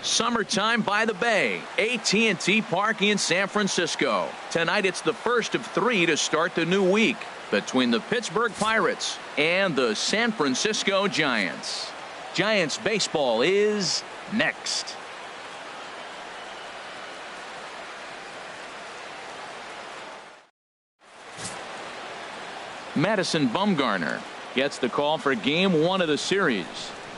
Summertime by the Bay, AT&T Park in San Francisco. Tonight it's the first of 3 to start the new week between the Pittsburgh Pirates and the San Francisco Giants. Giants baseball is next. Madison Bumgarner gets the call for game 1 of the series.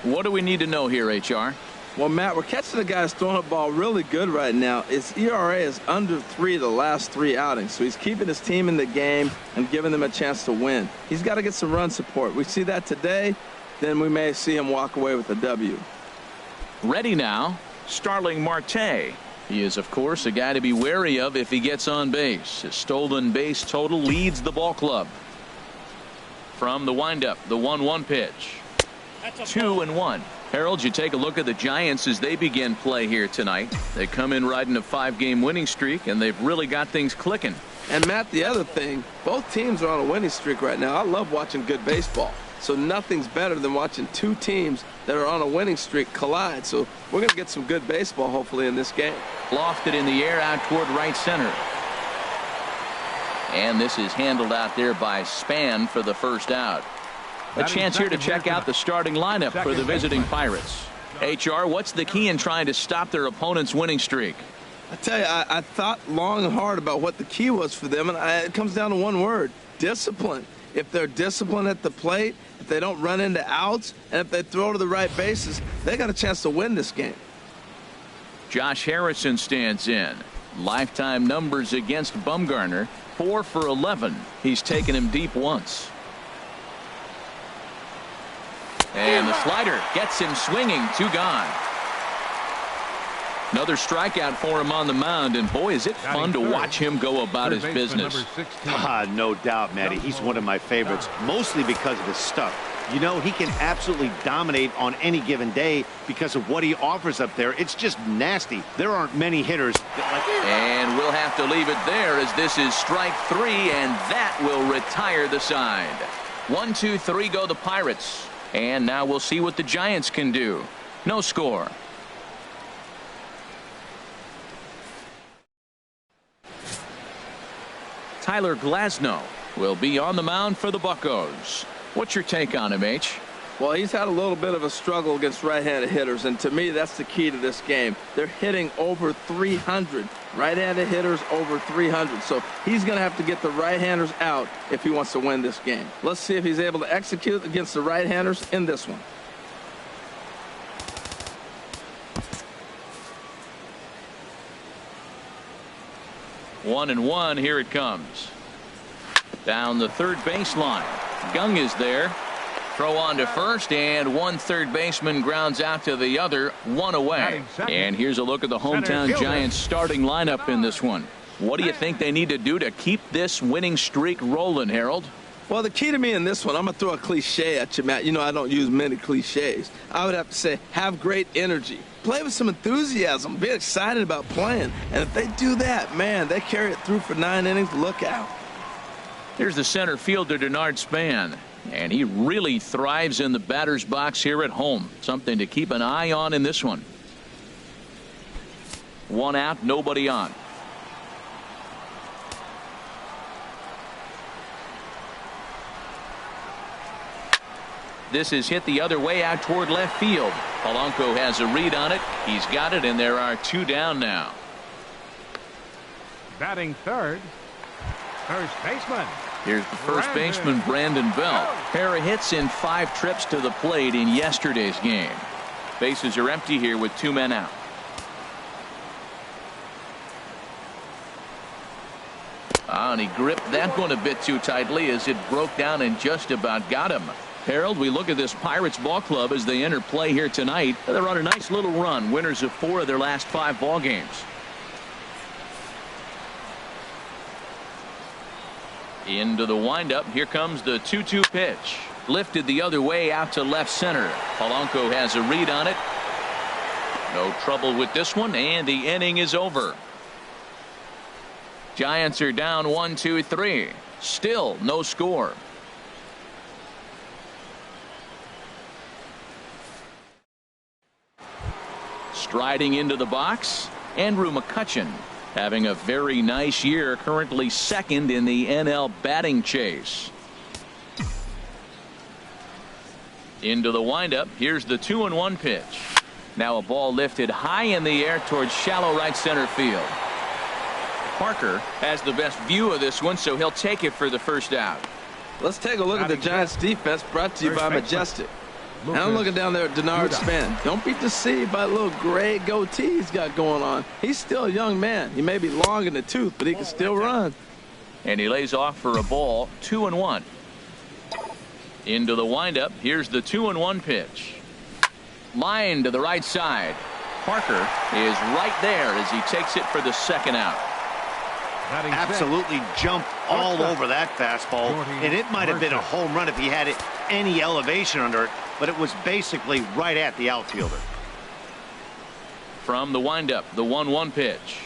What do we need to know here, HR? Well, Matt, we're catching a guy that's throwing the ball really good right now. His ERA is under 3 the last 3 outings, so he's keeping his team in the game and giving them a chance to win. He's got to get some run support. We see that today, then we may see him walk away with a W. Ready now, Starling Marte. He is, of course, a guy to be wary of if he gets on base. His stolen base total leads the ball club. From the windup, the 1-1 pitch. 2-1. Harold, you take a look at the Giants as they begin play here tonight. They come in riding a 5-game winning streak, and they've really got things clicking. And, Matt, the other thing, both teams are on a winning streak right now. I love watching good baseball. So nothing's better than watching 2 teams that are on a winning streak collide. So we're going to get some good baseball, hopefully, in this game. Lofted in the air out toward right center. And this is handled out there by Span for the first out. A chance here to check out the starting lineup for the visiting Pirates. HR, what's the key in trying to stop their opponent's winning streak? I tell you, I thought long and hard about what the key was for them, and it comes down to one word: discipline. If they're disciplined at the plate, if they don't run into outs, and if they throw to the right bases, they got a chance to win this game. Josh Harrison stands in. Lifetime numbers against Bumgarner, 4 for 11. He's taken him deep once. And the slider gets him swinging. 2 gone. Another strikeout for him on the mound, and boy, is it fun to watch him go about his business. No doubt, Matty. He's one of my favorites, mostly because of his stuff. You know, he can absolutely dominate on any given day because of what he offers up there. It's just nasty. There aren't many hitters that And we'll have to leave it there as this is strike 3, and that will retire the side. 1, 2, 3 go the Pirates. And now we'll see what the Giants can do. No score. Tyler Glasnow will be on the mound for the Buccos. What's your take on him, H? Well, he's had a little bit of a struggle against right-handed hitters, and to me, that's the key to this game. They're hitting over 300. Right-handed hitters over 300. So he's going to have to get the right-handers out if he wants to win this game. Let's see if he's able to execute against the right-handers in this one. One and one, here it comes. Down the third baseline. Gung is there. Throw on to first, and one third baseman grounds out to the other, 1 away. And here's a look at the hometown Giants starting lineup in this one. What do you think they need to do to keep this winning streak rolling, Harold? Well, the key to me in this one, I'm going to throw a cliche at you, Matt. You know I don't use many cliches. I would have to say have great energy. Play with some enthusiasm. Be excited about playing. And if they do that, man, they carry it through for 9 innings. Look out. Here's the center fielder, Denard Span. And he really thrives in the batter's box here at home. Something to keep an eye on in this one. 1 out, nobody on. This is hit the other way out toward left field. Polanco has a read on it. He's got it, and there are 2 down now. Batting third, first baseman. Here's the first baseman, Brandon Belt. Pair of hits in 5 trips to the plate in yesterday's game. Bases are empty here with 2 men out. And he gripped that one a bit too tightly as it broke down and just about got him. Harold, we look at this Pirates ball club as they enter play here tonight. They're on a nice little run, winners of 4 of their last 5 ball games. Into the windup. Here comes the 2-2 pitch. Lifted the other way out to left center. Polanco has a read on it. No trouble with this one, and the inning is over. Giants are down 1, 2, 3. Still no score. Striding into the box, Andrew McCutchen, having a very nice year, currently second in the NL batting chase. Into the windup. Here's the 2-1 pitch. Now a ball lifted high in the air towards shallow right center field. Parker has the best view of this one, so he'll take it for the first out. Let's take a look at the Giants defense, brought to you by Majestic. And I'm looking down there at Denard Span. Don't be deceived by the little gray goatee he's got going on. He's still a young man. He may be long in the tooth, but he can still run. And he lays off for a ball. 2-1. Into the windup. Here's the 2-1 pitch. Line to the right side. Parker is right there as he takes it for the second out. Absolutely jumped all over that fastball, and it might have been a home run if he had any elevation under it, but it was basically right at the outfielder. From the windup, the 1-1 pitch.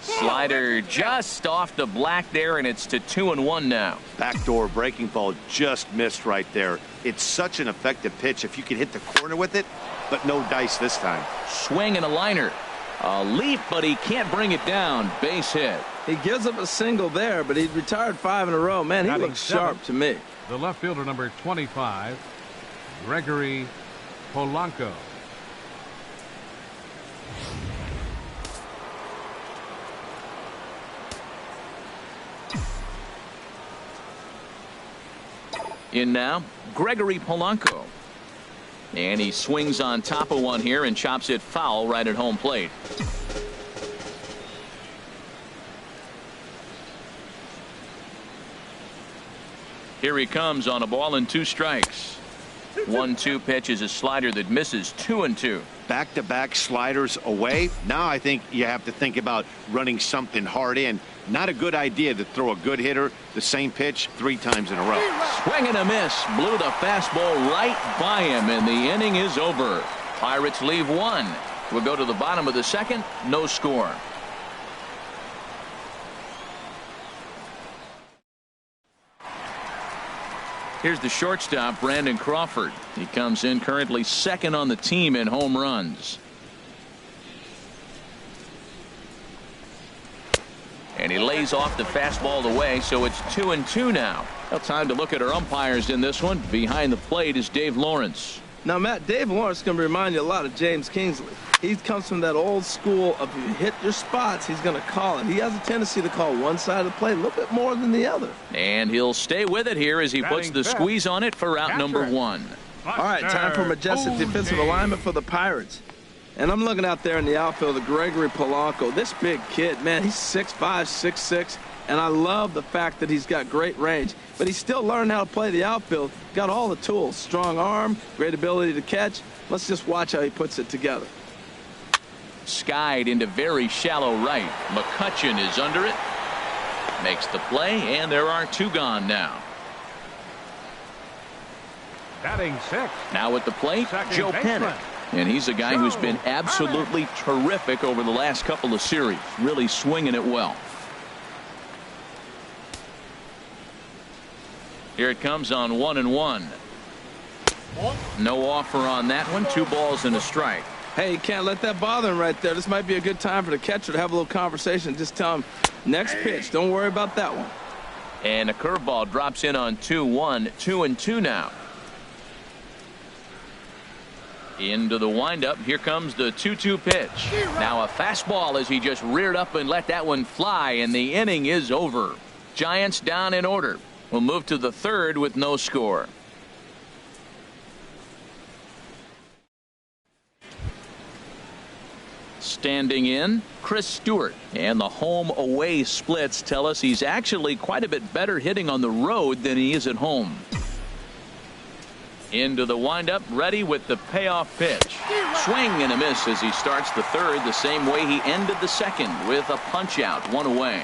Slider just off the black there, and it's to 2-1 now. Backdoor breaking ball just missed right there. It's such an effective pitch if you can hit the corner with it, but no dice this time. Swing and a liner. A leap, but he can't bring it down. Base hit. He gives up a single there, but he's retired 5 in a row. Man, he looks sharp to me. The left fielder, number 25, Gregory Polanco. In now, Gregory Polanco. And he swings on top of one here and chops it foul right at home plate. Here he comes on a ball and 2 strikes. 1-2 pitch is a slider that misses. 2-2. Back-to-back sliders away. Now I think you have to think about running something hard in. Not a good idea to throw a good hitter the same pitch 3 times in a row. Swing and a miss. Blew the fastball right by him, and the inning is over. Pirates leave 1. We'll go to the bottom of the second. No score. Here's the shortstop, Brandon Crawford. He comes in currently second on the team in home runs. And he lays off the fastball away, so it's 2-2 now. Well, time to look at our umpires in this one. Behind the plate is Dave Lawrence. Now, Matt, Dave Lawrence is going to remind you a lot of James Kingsley. He comes from that old school of you hit your spots, he's going to call it. He has a tendency to call one side of the plate a little bit more than the other. And he'll stay with it here as he puts the squeeze on it for out number 1. All right, time for majestic defensive alignment for the Pirates. And I'm looking out there in the outfield of Gregory Polanco. This big kid, man, he's 6'5", 6'6", and I love the fact that he's got great range. But he's still learning how to play the outfield. Got all the tools. Strong arm, great ability to catch. Let's just watch how he puts it together. Skied into very shallow right. McCutchen is under it. Makes the play, and there are 2 gone now. Batting 6. Now at the plate, Joe Pennick. And he's a guy who's been absolutely terrific over the last couple of series. Really swinging it well. Here it comes on 1-1. No offer on that one. 2 balls and a strike. Hey, you can't let that bother him right there. This might be a good time for the catcher to have a little conversation. Just tell him, next pitch. Don't worry about that one. And a curveball drops in on 2-1. 2-2 now. Into the windup. Here comes the 2-2 pitch. Now a fastball as he just reared up and let that one fly, and the inning is over. Giants down in order. We'll move to the 3rd with no score. Standing in, Chris Stewart. And the home-away splits tell us he's actually quite a bit better hitting on the road than he is at home. Into the windup, ready with the payoff pitch. Swing and a miss as he starts the 3rd the same way he ended the 2nd with a punch-out, 1 away.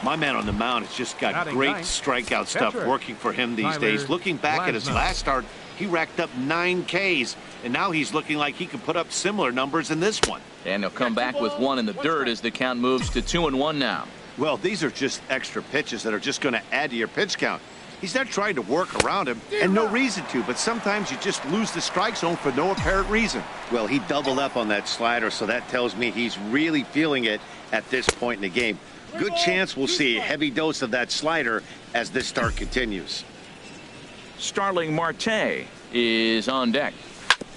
My man on the mound has just got great strikeout stuff working for him these days. Looking back at his last start, he racked up 9 Ks, and now he's looking like he can put up similar numbers in this one. And he'll come back with 1 in the dirt as the count moves to 2-1 now. Well, these are just extra pitches that are just going to add to your pitch count. He's not trying to work around him, and no reason to, but sometimes you just lose the strike zone for no apparent reason. Well, he doubled up on that slider, so that tells me he's really feeling it at this point in the game. Good chance we'll see a heavy dose of that slider as this start continues. Starling Marte is on deck.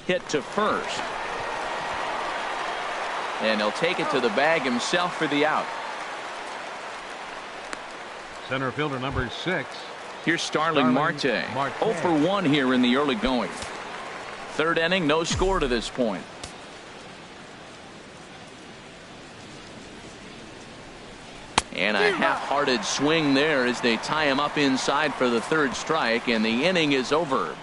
Hit to first. And he'll take it to the bag himself for the out. Center fielder number 6. Here's Starling Marte. 0 for 1 here in the early going. Third inning, no score to this point. And a half-hearted swing there as they tie him up inside for the third strike, and the inning is over.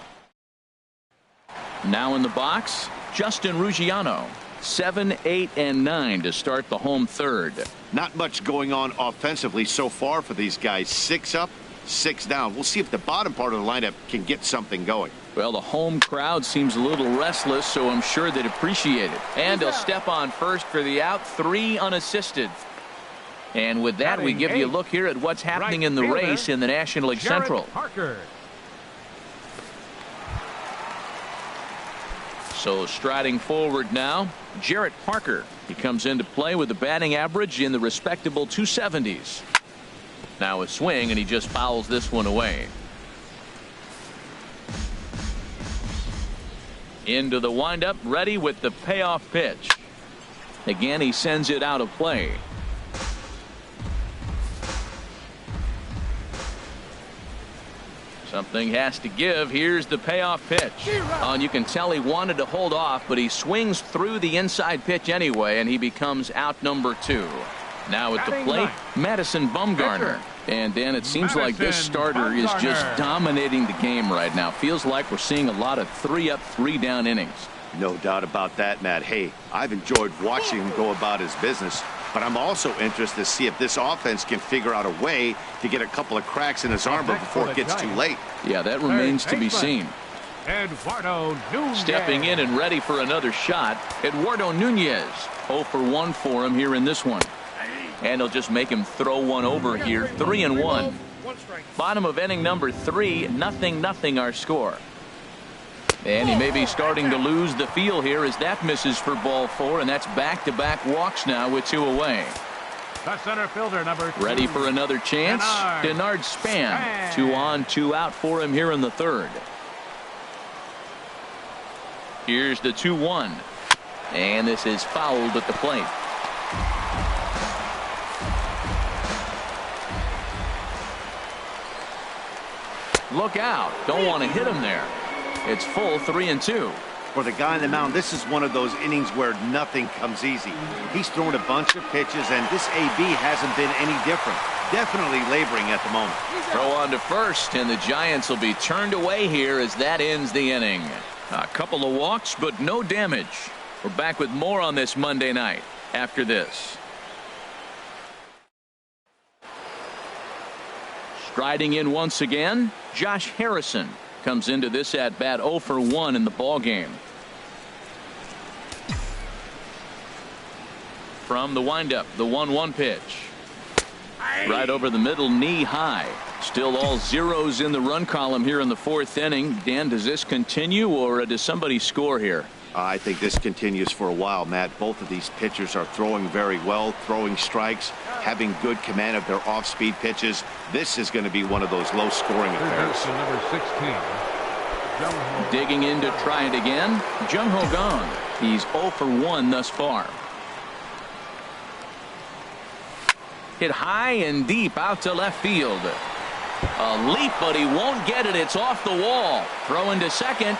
Now in the box, Justin Ruggiano. 7, 8, and 9 to start the home third. Not much going on offensively so far for these guys. 6 up, 6 down. We'll see if the bottom part of the lineup can get something going. Well, the home crowd seems a little restless, so I'm sure they'd appreciate it. And he'll step on first for the out, 3 unassisted. And with that, we give you a look here at what's happening in the race in the National League Central. Parker. So striding forward now, Jarrett Parker. He comes into play with a batting average in the respectable 270s. Now a swing, and he just fouls this one away. Into the windup, ready with the payoff pitch. Again, he sends it out of play. Something has to give. Here's the payoff pitch. And you can tell he wanted to hold off, but he swings through the inside pitch anyway, and he becomes out number 2. Now at the plate, Madison Bumgarner. And Dan, it seems like this starter is just dominating the game right now. Feels like we're seeing a lot of 3 up, 3 down innings. No doubt about that, Matt. Hey, I've enjoyed watching him go about his business, but I'm also interested to see if this offense can figure out a way to get a couple of cracks in his armor before it gets too late. Yeah, that remains to be seen. Eduardo Nunez. Stepping in and ready for another shot, Eduardo Nunez. 0 for 1 for him here in this one. And he'll just make him throw one over here. 3-1. Bottom of inning number 3, 0-0 our score. And he may be starting to lose the feel here as that misses for ball 4, and that's back-to-back walks now with 2 away. The center fielder number 2. Ready for another chance. Denard Span. 2 on, 2 out for him here in the third. Here's the 2-1. And this is fouled at the plate. Look out. Don't want to hit him there. It's full 3-2. For the guy on the mound, this is one of those innings where nothing comes easy. He's thrown a bunch of pitches, and this AB hasn't been any different. Definitely laboring at the moment. Throw on to first, and the Giants will be turned away here as that ends the inning. A couple of walks, but no damage. We're back with more on this Monday night after this. Striding in once again, Josh Harrison comes into this at bat 0 for 1 in the ball game. From the windup, the 1-1 pitch. Right over the middle, knee high. Still all zeros in the run column here in the 4th inning. Dan, does this continue, or does somebody score here? I think this continues for a while, Matt. Both of these pitchers are throwing very well, throwing strikes, having good command of their off-speed pitches. This is going to be one of those low-scoring affairs. Number 16. Digging in to try it again, Jung Ho Kang. He's 0 for 1 thus far. Hit high and deep out to left field. A leap, but he won't get it. It's off the wall. Throw into second.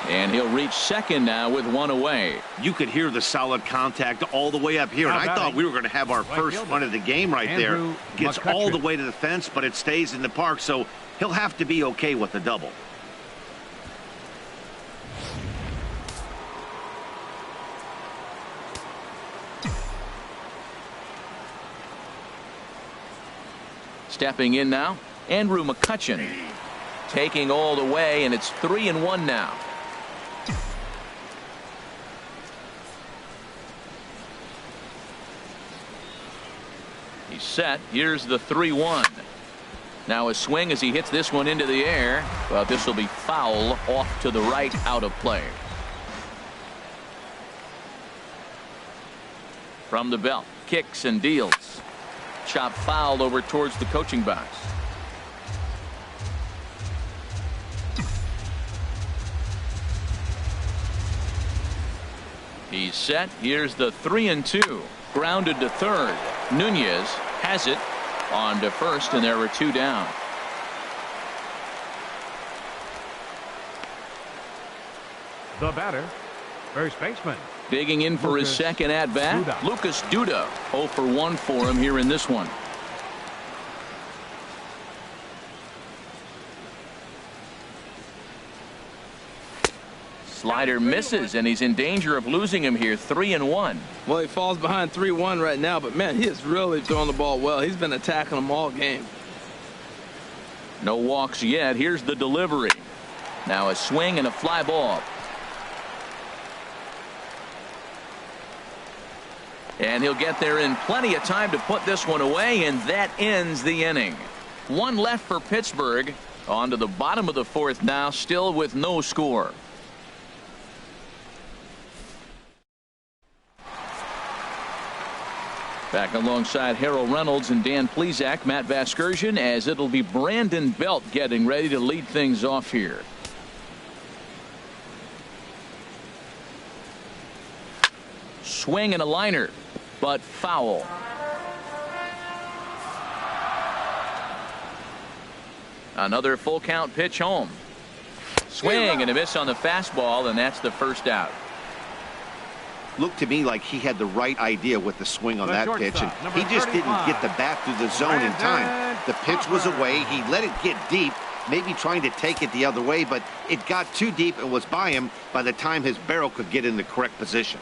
And he'll reach second now with 1 away. You could hear the solid contact all the way up here. And I thought we were going to have our first run of the game right there. Gets all the way to the fence, but it stays in the park, so he'll have to be okay with the double. Stepping in now, Andrew McCutchen. Taking all the way, and it's 3-1 now. He's set. Here's the 3-1. Now a swing as he hits this one into the air, but this will be foul off to the right, out of play. From the belt, kicks and deals. Chop fouled over towards the coaching box. He's set. Here's the 3-2. Grounded to third. Nunez has it on to first, and there were two down. The batter, first baseman. Digging in for his second at bat, Lucas Duda. 0 for 1 for him here in this one. Slider misses, and he's in danger of losing him here. 3-1. Well, he falls behind 3-1 right now, but man, he is really throwing the ball well. He's been attacking them all game. No walks yet. Here's the delivery. Now a swing and a fly ball. And he'll get there in plenty of time to put this one away, and that ends the inning. One left for Pittsburgh. On to the bottom of the fourth now, still with no score. Back alongside Harold Reynolds and Dan Plesac, Matt Vasgersian, as it'll be Brandon Belt getting ready to lead things off here. Swing and a liner, but foul. Another full count pitch home. Swing and a miss on the fastball, and that's the first out. Looked to me like he had the right idea with the swing on that pitch, and he just didn't get the bat through the zone in time. The pitch was away. He let it get deep, maybe trying to take it the other way, but it got too deep and was by him by the time his barrel could get in the correct position.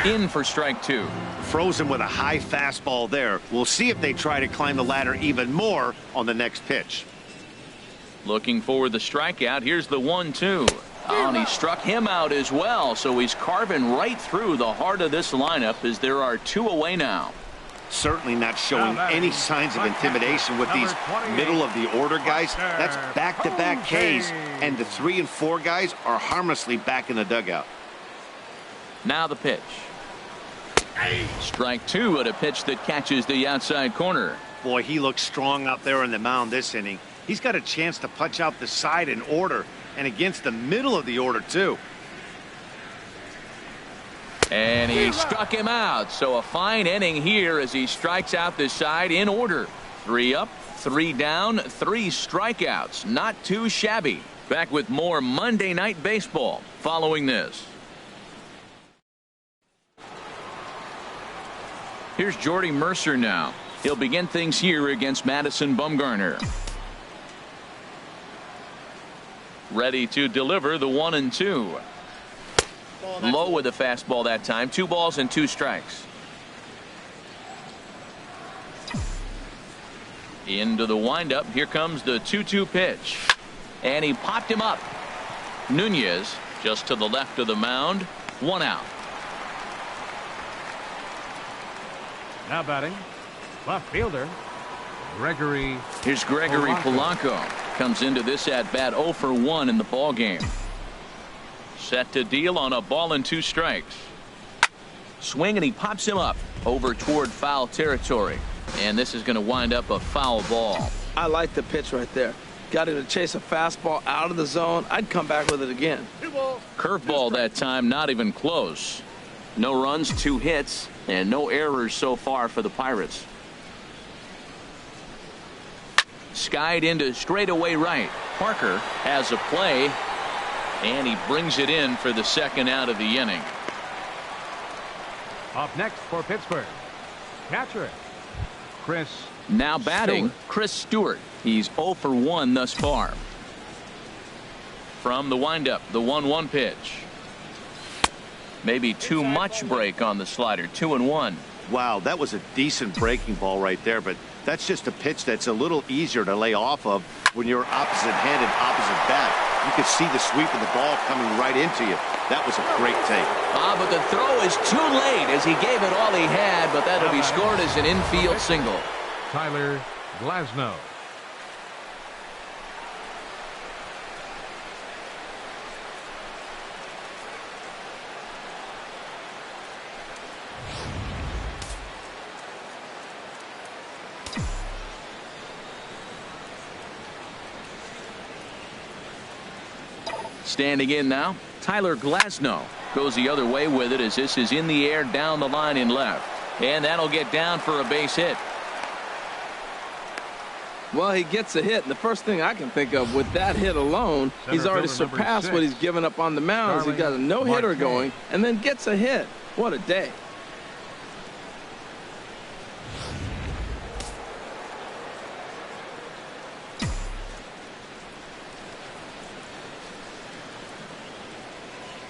In for strike two. Frozen with a high fastball there. We'll see if they try to climb the ladder even more on the next pitch. Looking for the strikeout. Here's the 1-2. Oh, and he struck him out as well, so he's carving right through the heart of this lineup as there are two away now. Certainly not showing any signs of intimidation with these middle of the order guys. That's back-to-back Ks, and the 3 and 4 guys are harmlessly back in the dugout. Now the pitch. Strike two at a pitch that catches the outside corner. Boy, he looks strong out there on the mound this inning. He's got a chance to punch out the side in order, and against the middle of the order too. And he struck him out, so a fine inning here as he strikes out the side in order. 3 up, 3 down, 3 strikeouts. Not too shabby. Back with more Monday Night Baseball following this. Here's Jordy Mercer now. He'll begin things here against Madison Bumgarner. Ready to deliver the 1-2. Low with the fastball that time. 2 balls and 2 strikes. Into the windup. Here comes the 2-2 pitch. And he popped him up. Nunez just to the left of the mound. 1 out. Now batting, left fielder, Gregory. Here's Gregory Polanco. Comes into this at bat 0 for 1 in the ball game. Set to deal on a ball and 2 strikes. Swing and he pops him up over toward foul territory. And this is going to wind up a foul ball. I like the pitch right there. Got him to chase a fastball out of the zone. I'd come back with it again. Curveball that time, not even close. No runs, 2 hits, and no errors so far for the Pirates. Skied into straightaway right. Parker has a play, and he brings it in for the second out of the inning. Up next for Pittsburgh, catcher Chris. Now batting, Chris Stewart. He's 0 for 1 thus far. From the windup, the 1-1 pitch. Maybe too much break on the slider. 2-1. Wow, that was a decent breaking ball right there, but that's just a pitch that's a little easier to lay off of when you're opposite handed, opposite bat. You could see the sweep of the ball coming right into you. That was a great take. But the throw is too late as he gave it all he had, but that'll be scored as an infield single. Tyler Glasnow. Standing in now, Tyler Glasnow goes the other way with it as this is in the air down the line in left. And that'll get down for a base hit. Well, he gets a hit, and the first thing I can think of with that hit alone, he's already surpassed what he's given up on the mound. He got a no-hitter going and then gets a hit. What a day.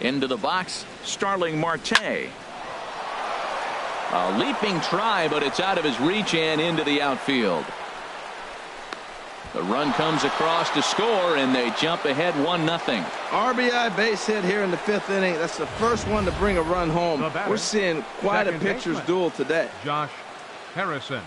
Into the box, Starling Marte. A leaping try, but it's out of his reach and into the outfield. The run comes across to score, and they jump ahead 1-0. RBI base hit here in the 5th inning. That's the first one to bring a run home. We're seeing quite a pitcher's duel today. Josh Harrison.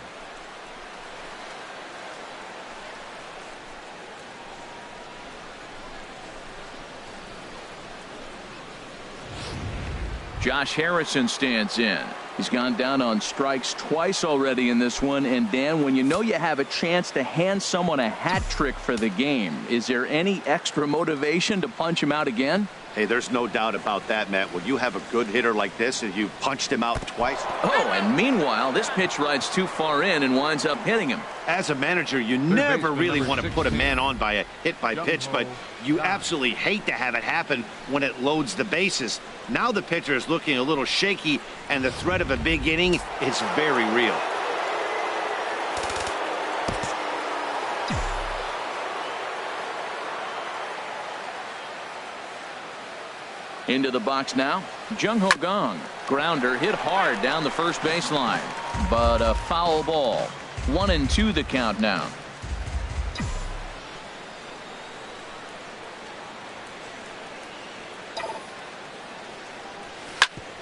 Josh Harrison stands in. He's gone down on strikes twice already in this one. And Dan, when you know you have a chance to hand someone a hat trick for the game, is there any extra motivation to punch him out again? Hey, there's no doubt about that, Matt. When you have a good hitter like this and you punched him out twice. Oh, and meanwhile, this pitch rides too far in and winds up hitting him. As a manager, you never really want to put a man on by a hit by pitch, but you absolutely hate to have it happen when it loads the bases. Now the pitcher is looking a little shaky, and the threat of a big inning is very real. Into the box now, Jung Ho Gong. Grounder hit hard down the first baseline, but a foul ball. 1-2 the count now.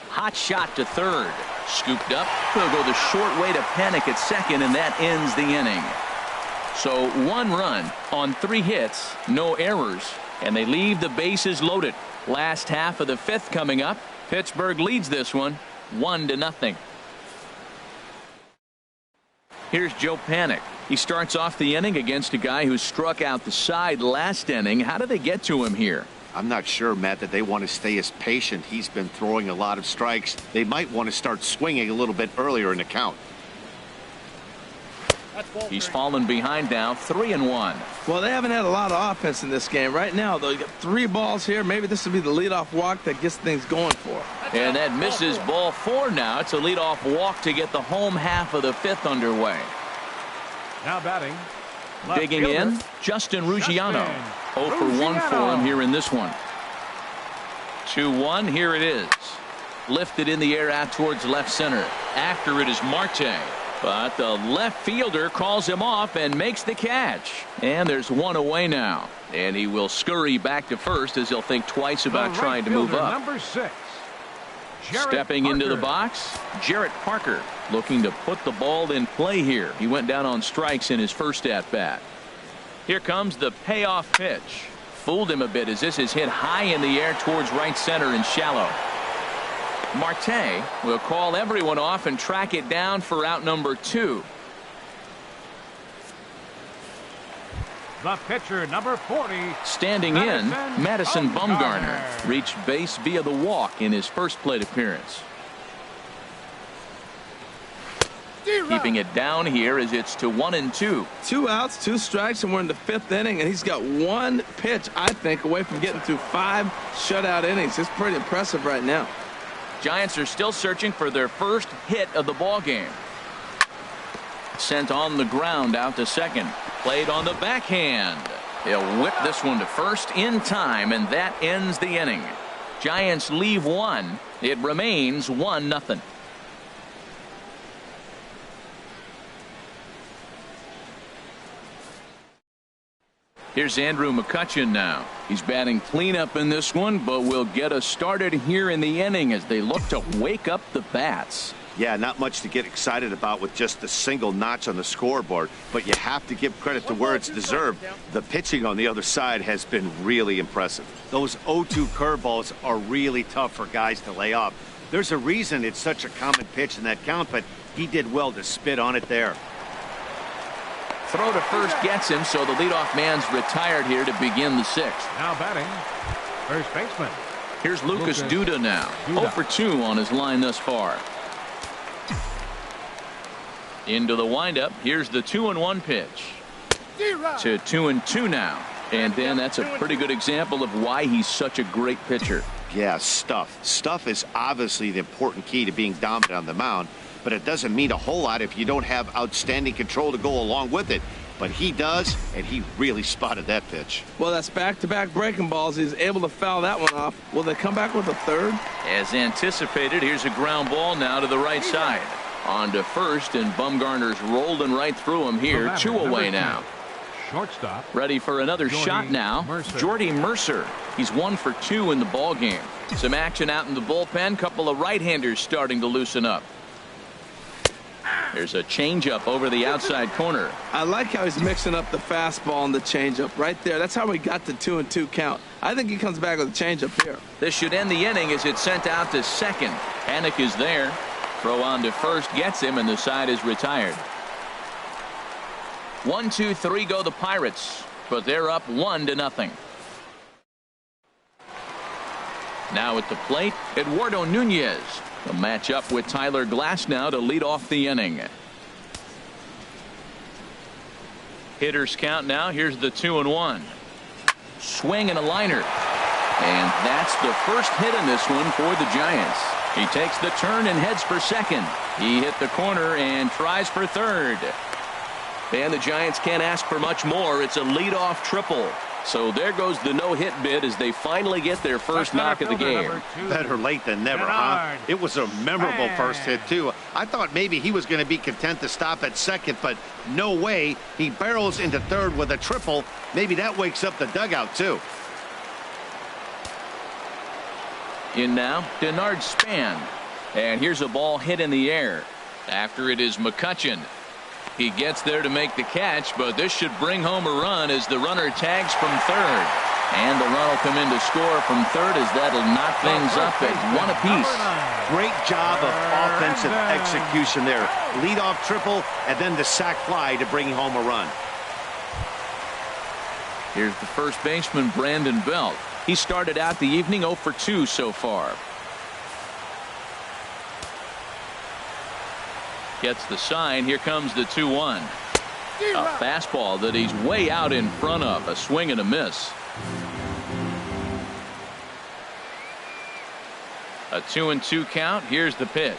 Hot shot to third. Scooped up. He'll go the short way to Panic at second, and that ends the inning. So 1 run on 3 hits, no errors, and they leave the bases loaded. Last half of the 5th coming up. Pittsburgh leads this one 1-0. Here's Joe Panic. He starts off the inning against a guy who struck out the side last inning. How do they get to him here? I'm not sure, Matt, that they want to stay as patient. He's been throwing a lot of strikes. They might want to start swinging a little bit earlier in the count. He's fallen behind now, 3-1. Well, they haven't had a lot of offense in this game. Right now, though, you got 3 balls here. Maybe this will be the leadoff walk that gets things going for. And that misses ball 4 now. It's a leadoff walk to get the home half of the 5th underway. Now batting. Digging in, Justin Ruggiano. 0 for 1 for him here in this one. 2-1, here it is. Lifted in the air out towards left center. After it is Marte. But the left fielder calls him off and makes the catch. And there's 1 away now. And he will scurry back to first as he'll think twice about trying to move up. Number 6. Stepping into the box, Jarrett Parker looking to put the ball in play here. He went down on strikes in his first at-bat. Here comes the payoff pitch. Fooled him a bit as this is hit high in the air towards right center and shallow. Marte will call everyone off and track it down for out number 2. The pitcher, number 40. Standing in, Madison Bumgarner reached base via the walk in his first plate appearance. Keeping it down here as it's to 1-2. 2 outs, 2 strikes, and we're in the 5th inning, and he's got 1 pitch, I think, away from getting through 5 shutout innings. It's pretty impressive right now. Giants are still searching for their first hit of the ball game. Sent on the ground out to second. Played on the backhand. He'll whip this one to first in time, and that ends the inning. Giants leave 1. It remains 1-0. Here's Andrew McCutchen now. He's batting cleanup in this one, but will get us started here in the inning as they look to wake up the bats. Yeah, not much to get excited about with just a single notch on the scoreboard, but you have to give credit to where it's deserved. The pitching on the other side has been really impressive. Those 0-2 curveballs are really tough for guys to lay off. There's a reason it's such a common pitch in that count, but he did well to spit on it there. Throw to first gets him, so the leadoff man's retired here to begin the sixth. Now batting, first baseman. Here's Lucas Duda now. 0 for 2 on his line thus far. Into the windup. Here's the 2-1 pitch. To 2-2 now. And then that's a pretty good example of why he's such a great pitcher. Yeah, stuff. Stuff is obviously the important key to being dominant on the mound, but it doesn't mean a whole lot if you don't have outstanding control to go along with it. But he does, and he really spotted that pitch. Well, that's back-to-back breaking balls. He's able to foul that one off. Will they come back with a third? As anticipated, here's a ground ball now to the right side. On to first, and Bumgarner's rolling right through him here. 2 away now. Shortstop. Ready for another shot now. Jordy Mercer. He's 1 for 2 in the ball game. Some action out in the bullpen. Couple of right-handers starting to loosen up. There's a changeup over the outside corner. I like how he's mixing up the fastball and the changeup right there. That's how we got the 2-2 count. I think he comes back with a changeup here. This should end the inning as it's sent out to second. Panic is there. Throw on to first gets him, and the side is retired. 1, 2, 3 go the Pirates, but they're up 1-0. Now at the plate, Eduardo Nunez. A match up with Tyler Glasnow to lead off the inning. Hitters count now. Here's the 2-1. Swing and a liner. And that's the first hit in this one for the Giants. He takes the turn and heads for second. He hit the corner and tries for third. And the Giants can't ask for much more. It's a leadoff triple. So there goes the no-hit bid as they finally get their first knock of the game. Better late than never, huh? It was a memorable first hit, too. I thought maybe he was going to be content to stop at second, but no way. He barrels into third with a triple. Maybe that wakes up the dugout, too. In now, Denard Span. And here's a ball hit in the air. After it is McCutchen. He gets there to make the catch, but this should bring home a run as the runner tags from third. And the run will come in to score from third as that'll knock things up at 1 apiece. Great job of offensive execution there. Leadoff triple and then the sac fly to bring home a run. Here's the first baseman, Brandon Belt. He started out the evening 0 for 2 so far. Gets the sign. Here comes the 2-1. A fastball that he's way out in front of. A swing and a miss. A 2-2 count. Here's the pitch.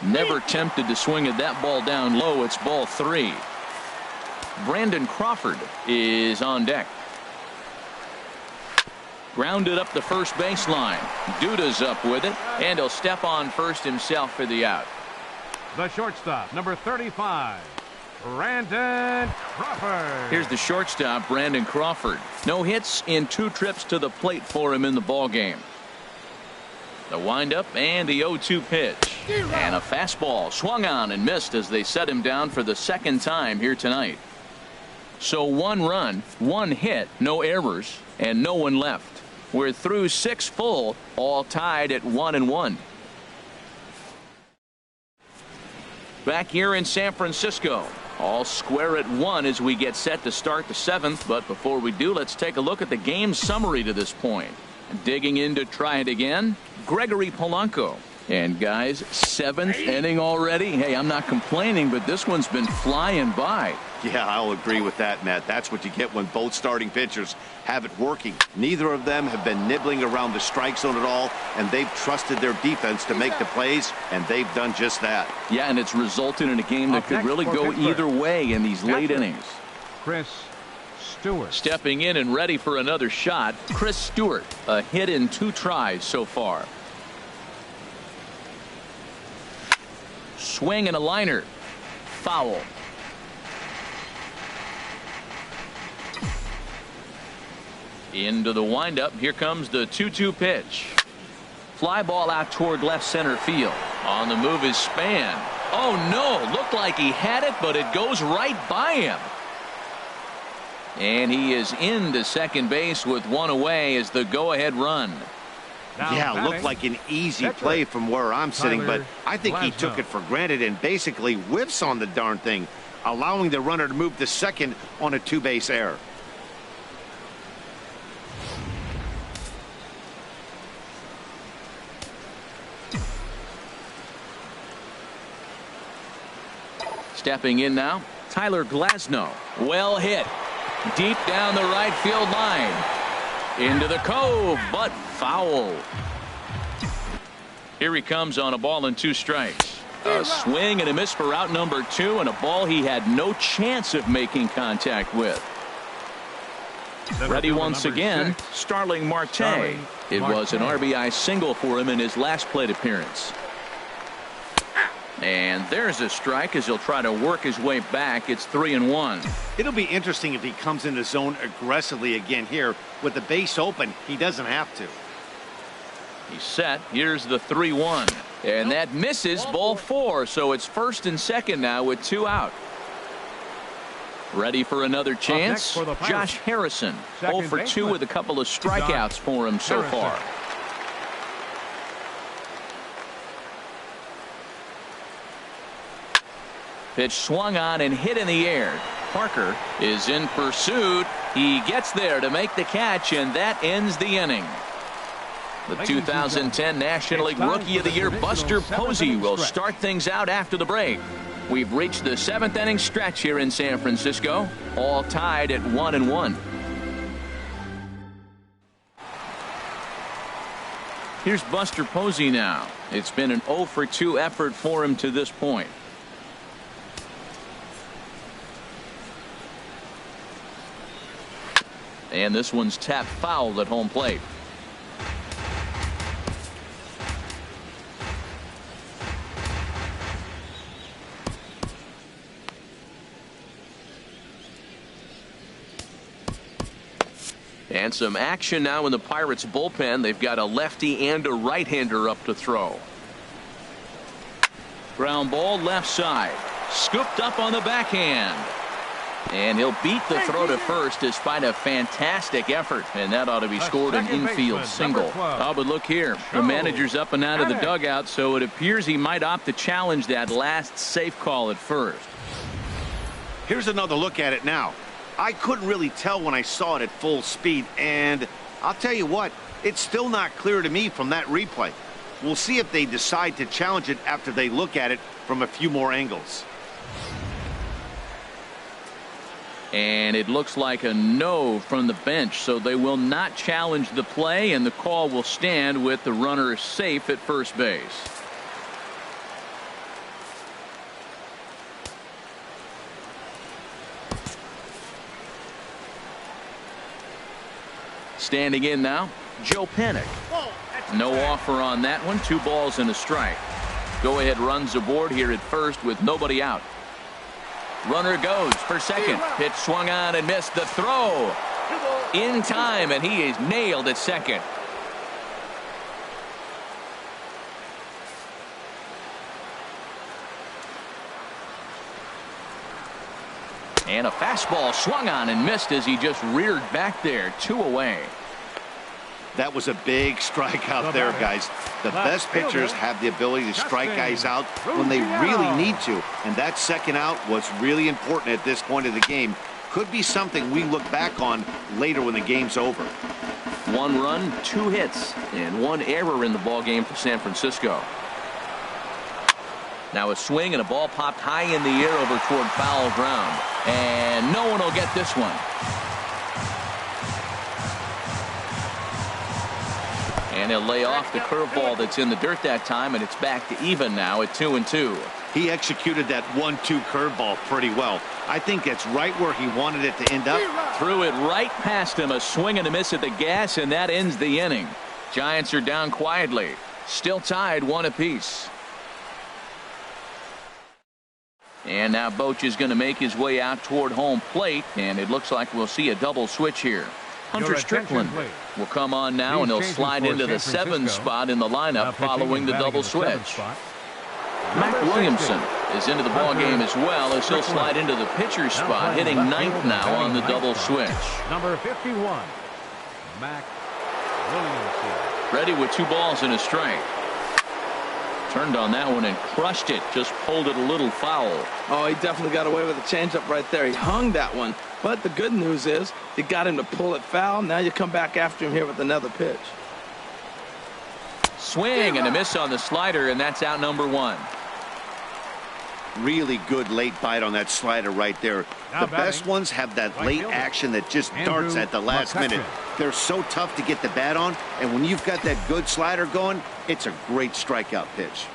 Never tempted to swing at that ball down low. It's ball 3. Brandon Crawford is on deck. Grounded up the first baseline. Duda's up with it, and he'll step on first himself for the out. The shortstop, number 35, Brandon Crawford. Here's the shortstop, Brandon Crawford. No hits in 2 trips to the plate for him in the ball game. The windup and the 0-2 pitch. And a fastball swung on and missed as they set him down for the second time here tonight. So 1 run, 1 hit, no errors, and no one left. We're through 6 full, all tied at 1-1. Back here in San Francisco, all square at 1 as we get set to start the 7th. But before we do, let's take a look at the game summary to this point. Digging in to try it again, Gregory Polanco. And guys, 7th inning already. Hey, I'm not complaining, but this one's been flying by. Yeah, I'll agree with that, Matt. That's what you get when both starting pitchers have it working. Neither of them have been nibbling around the strike zone at all, and they've trusted their defense to make the plays, and they've done just that. Yeah, and it's resulted in a game that could really go either way in these late innings. Chris Stewart. Stepping in and ready for another shot, Chris Stewart. A hit in 2 tries so far. Swing and a liner. Foul. Into the windup. Here comes the 2-2 pitch. Fly ball out toward left center field. On the move is Span. Oh no, looked like he had it, but it goes right by him. And he is into second base with one away as the go-ahead run. Yeah, looked like an easy play from where I'm sitting, but I think he took it for granted and basically whiffs on the darn thing, allowing the runner to move to second on a two-base error. Stepping in now, Tyler Glasnow. Well hit. Deep down the right field line. Into the cove, but foul. Here he comes on a ball and 2 strikes. A swing and a miss for out number 2, and a ball he had no chance of making contact with. Ready once again, Starling Marte. It was an RBI single for him in his last plate appearance. And there's a strike as he'll try to work his way back. It's 3-1. It'll be interesting if he comes in the zone aggressively again here. With the base open, he doesn't have to. He's set. Here's the 3-1. And that misses, ball 4. So it's first and second now with 2 out. Ready for another chance? Josh Harrison. 0 for 2 with a couple of strikeouts for him so far. Pitch swung on and hit in the air. Parker is in pursuit. He gets there to make the catch, and that ends the inning. The 2010 National League Rookie of the Year, Buster Posey, will start things out after the break. We've reached the 7th inning stretch here in San Francisco, all tied at 1-1. Here's Buster Posey now. It's been an 0 for 2 effort for him to this point. And this one's tapped foul at home plate. And some action now in the Pirates bullpen. They've got a lefty and a right-hander up to throw. Ground ball left side. Scooped up on the backhand. And he'll beat the throw to first despite a fantastic effort. And that ought to be scored an infield single. Oh, but look here. The manager's up and out of the dugout, so it appears he might opt to challenge that last safe call at first. Here's another look at it now. I couldn't really tell when I saw it at full speed, and I'll tell you what, it's still not clear to me from that replay. We'll see if they decide to challenge it after they look at it from a few more angles. And it looks like a no from the bench, so they will not challenge the play, and the call will stand with the runner safe at first base. Standing in now, Joe Panik. No offer on that one. 2 balls and a strike. Go ahead runs aboard here at first with nobody out. Runner goes for second. Pitch swung on and missed. The throw in time, and he is nailed at second. And a fastball swung on and missed as he just reared back there. 2 away. That was a big strikeout there, guys. The best pitchers have the ability to strike guys out when they really need to. And that second out was really important at this point of the game. Could be something we look back on later when the game's over. 1 run, 2 hits, and 1 error in the ballgame for San Francisco. Now a swing and a ball popped high in the air over toward foul ground. And no one will get this one. And he'll lay off the curveball that's in the dirt that time, and it's back to even now at 2-2. He executed that 1-2 curveball pretty well. I think that's right where he wanted it to end up. Threw it right past him. A swing and a miss at the gas, and that ends the inning. Giants are down quietly. Still tied 1 apiece. And now Boch is going to make his way out toward home plate, and it looks like we'll see a double switch here. Hunter Strickland will come on now, and he'll slide into the 7th spot in the lineup following the double switch. Mac Williamson is into the ball game as well, as he'll slide into the pitcher's spot, hitting 9th now on the double switch. Number 51, Mac Williamson. Ready with 2 balls and a strike. Turned on that one and crushed it. Just pulled it a little foul. Oh, he definitely got away with a changeup right there. He hung that one. But the good news is you got him to pull it foul. Now you come back after him here with another pitch. Swing and a miss on the slider, and that's out number 1. Really good late bite on that slider right there. The best ones have that late action that just darts at the last minute. They're so tough to get the bat on, and when you've got that good slider going, it's a great strikeout pitch.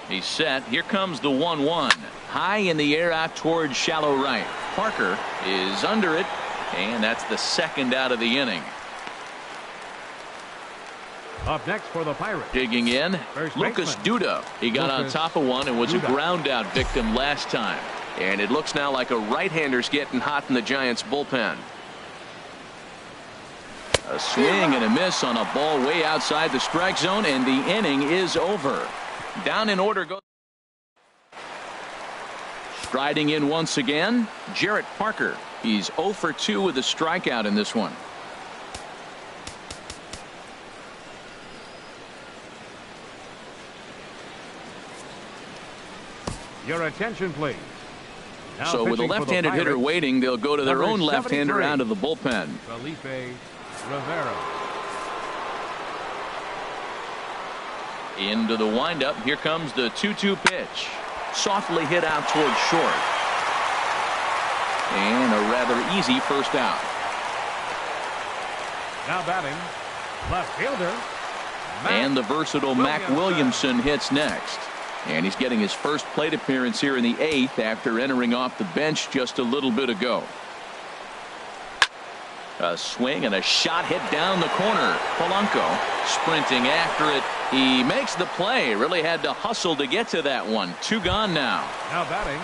He's set. Here comes the 1-1. High in the air out towards shallow right. Parker is under it, and that's the 2nd out of the inning. Up next for the Pirates. Digging in, Lucas Duda. He got on top of one and was a ground out victim last time. And it looks now like a right-hander's getting hot in the Giants bullpen. A swing and a miss on a ball way outside the strike zone, and the inning is over. Down in order goes. Striding in once again, Jarrett Parker. He's 0 for 2 with a strikeout in this one. Your attention, please. Now so with a left-handed hitter waiting, they'll go to their own left-hander out of the bullpen. Felipe Rivera. Into the windup. Here comes the 2-2 pitch. Softly hit out towards short. And a rather easy first out. Now batting, left fielder. And the versatile Mac Williamson hits next. And he's getting his first plate appearance here in the 8th after entering off the bench just a little bit ago. A swing and a shot hit down the corner. Polanco sprinting after it. He makes the play. Really had to hustle to get to that one. 2 gone now. Now batting,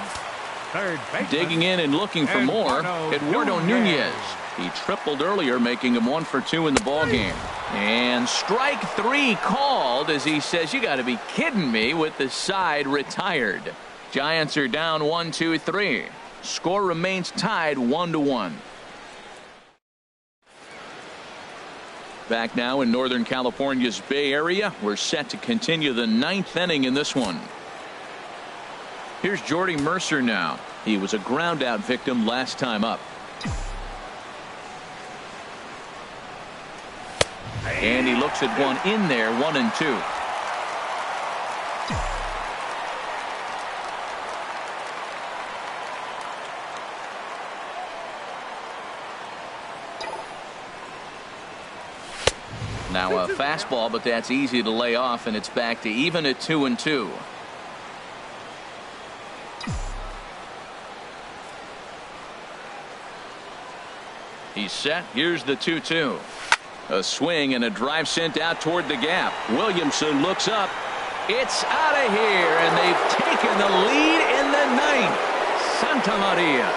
third baseman. Digging in and looking for more. Eduardo Nunez. He tripled earlier, making him 1 for 2 in the ball game. And strike 3 called as he says, you got to be kidding me, with the side retired. Giants are down 1-2-3. Score remains tied 1-1. Back now in Northern California's Bay Area. We're set to continue the 9th inning in this one. Here's Jordy Mercer now. He was a ground out victim last time up. And he looks at one in there, 1-2. Now a fastball, but that's easy to lay off, and it's back to even at 2-2. He's set. Here's the 2-2. A swing and a drive sent out toward the gap. Williamson looks up. It's out of here, and they've taken the lead in the 9th. Santa Maria.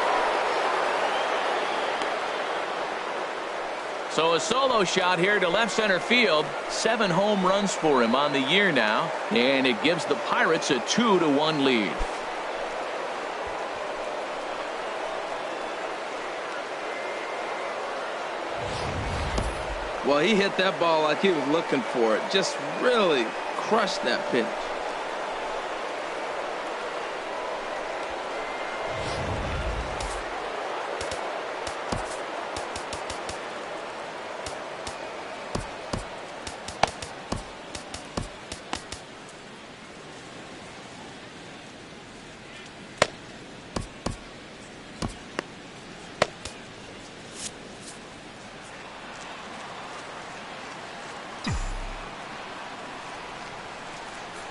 So a solo shot here to left center field. 7 home runs for him on the year now, and it gives the Pirates a 2-1 lead. Well, he hit that ball like he was looking for it. Just really crushed that pitch.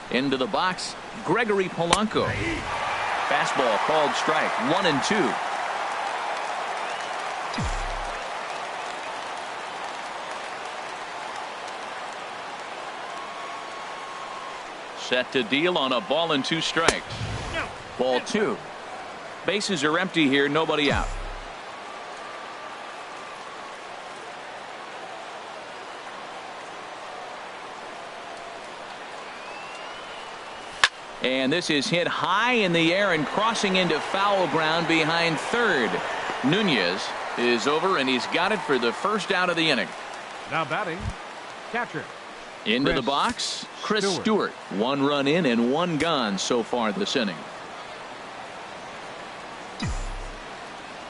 Into the box, Gregory Polanco. Fastball called strike, 1-2. Set to deal on a ball and 2 strikes. Ball 2. Bases are empty here, nobody out. And this is hit high in the air and crossing into foul ground behind third. Nunez is over, and he's got it for the first out of the inning. Now batting, catcher. Into the box, Chris Stewart. 1 run in and 1 gone so far this inning.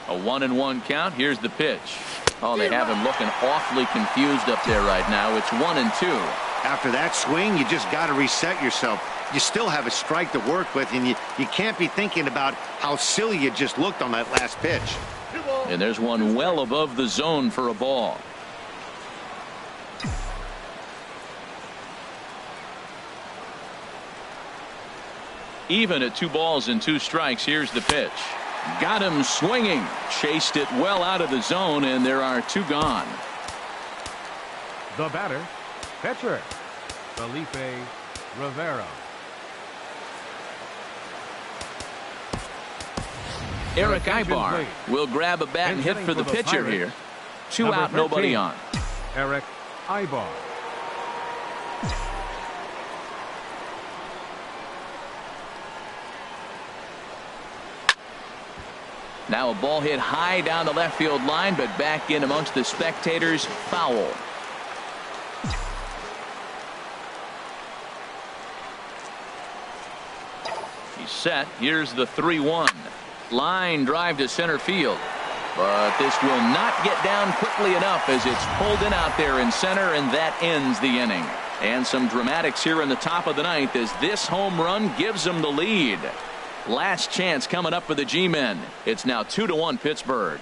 A 1-1 count. Here's the pitch. Oh, they have him looking awfully confused up there right now. It's 1-2. After that swing, you just got to reset yourself. You still have a strike to work with, and you can't be thinking about how silly you just looked on that last pitch. And there's one well above the zone for a ball. Even at 2 balls and 2 strikes. Here's the pitch. Got him swinging. Chased it well out of the zone, and there are 2 gone. The batter, pitcher, Felipe Rivera. Eric Ibar will grab a bat and hit for the pitcher here. 2 out, nobody on. Eric Ibar. Now a ball hit high down the left field line, but back in amongst the spectators. Foul. He's set. Here's the 3-1. Line drive to center field. But this will not get down quickly enough as it's pulled in out there in center, and that ends the inning. And some dramatics here in the top of the 9th as this home run gives them the lead. Last chance coming up for the G-men. It's now 2-1 Pittsburgh.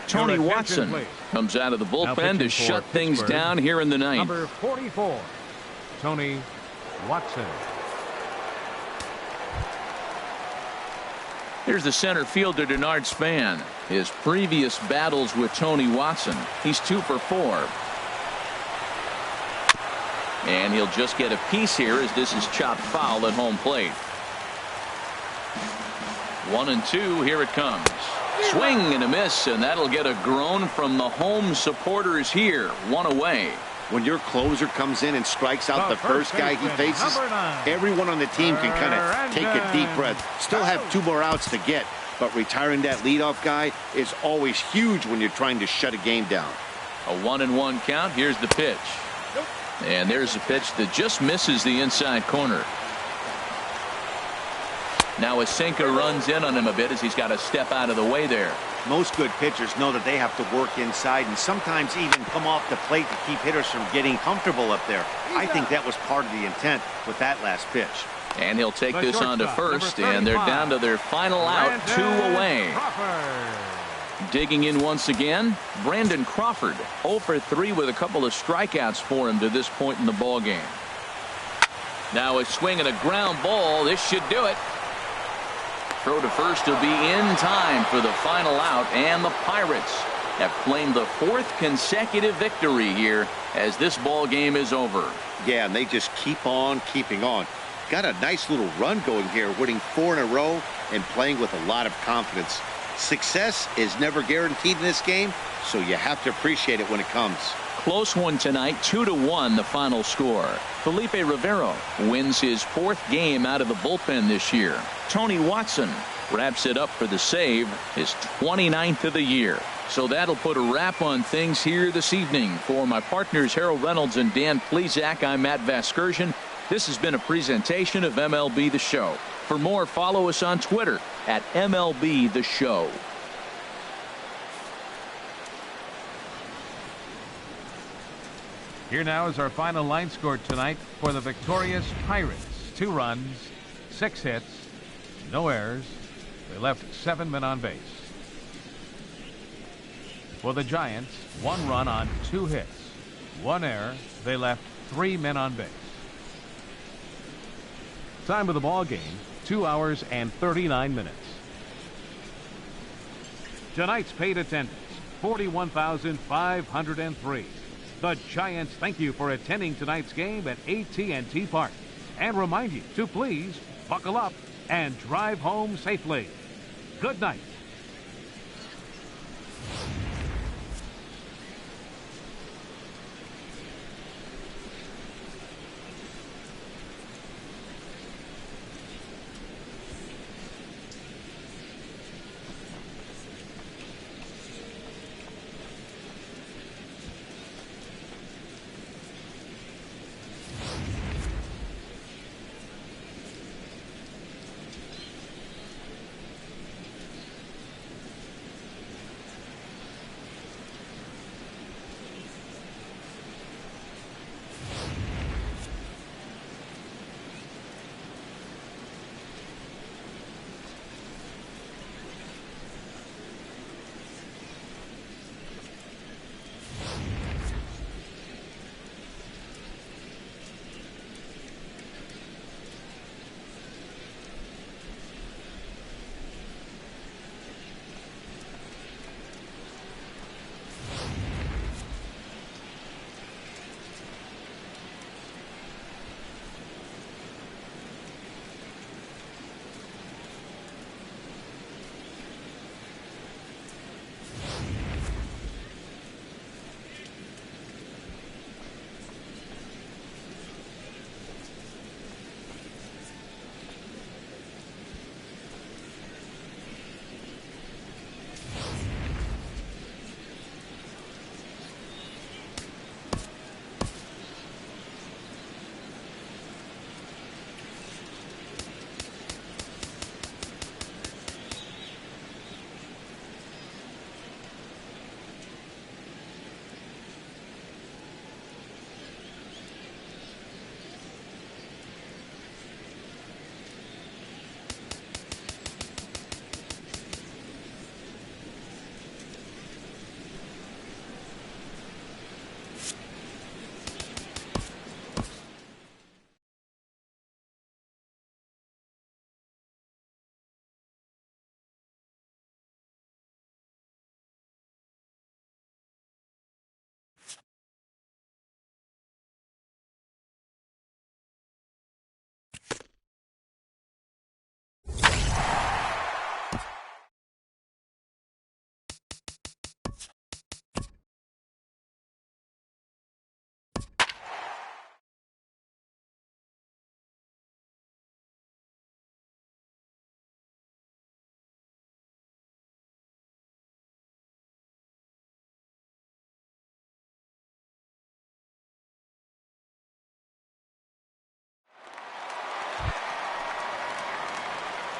Tony Watson comes out of the bullpen to shut things down here in the 9th. Number 44, Tony Watson. Here's the center fielder, Denard Span. His previous battles with Tony Watson. He's 2 for 4. And he'll just get a piece here as this is chopped foul at home plate. 1-2. Here it comes. Swing and a miss, and that'll get a groan from the home supporters here. 1 away. When your closer comes in and strikes out the first guy he faces, everyone on the team can kind of take a deep breath. Still have 2 more outs to get, but retiring that leadoff guy is always huge when you're trying to shut a game down. A 1-1 count. Here's the pitch. And there's a pitch that just misses the inside corner. Now a sinker runs in on him a bit as he's got to step out of the way there. Most good pitchers know that they have to work inside and sometimes even come off the plate to keep hitters from getting comfortable up there. I think that was part of the intent with that last pitch. And he'll take this on to first, and they're down to their final out. 2 away. Digging in once again, Brandon Crawford. 0 for 3 with a couple of strikeouts for him to this point in the ball game. Now a swing and a ground ball. This should do it. Throw to first will be in time for the final out, and the Pirates have claimed the 4th consecutive victory here as this ball game is over. Yeah, and they just keep on keeping on. Got a nice little run going here, winning 4 in a row and playing with a lot of confidence. Success is never guaranteed in this game, so you have to appreciate it when it comes. Close one tonight, 2-1 the final score. Felipe Rivera wins his 4th game out of the bullpen this year. Tony Watson wraps it up for the save, his 29th of the year. So that'll put a wrap on things here this evening. For my partners Harold Reynolds and Dan Plesac, I'm Matt Vasgersian. This has been a presentation of MLB The Show. For more, follow us on Twitter at MLB The Show. Here now is our final line score tonight for the victorious Pirates. 2 runs, 6 hits, no errors. They left 7 men on base. For the Giants, 1 run on 2 hits, 1 error. They left 3 men on base. Time of the ball game, 2 hours and 39 minutes. Tonight's paid attendance, 41,503. The Giants thank you for attending tonight's game at AT&T Park and remind you to please buckle up and drive home safely. Good night.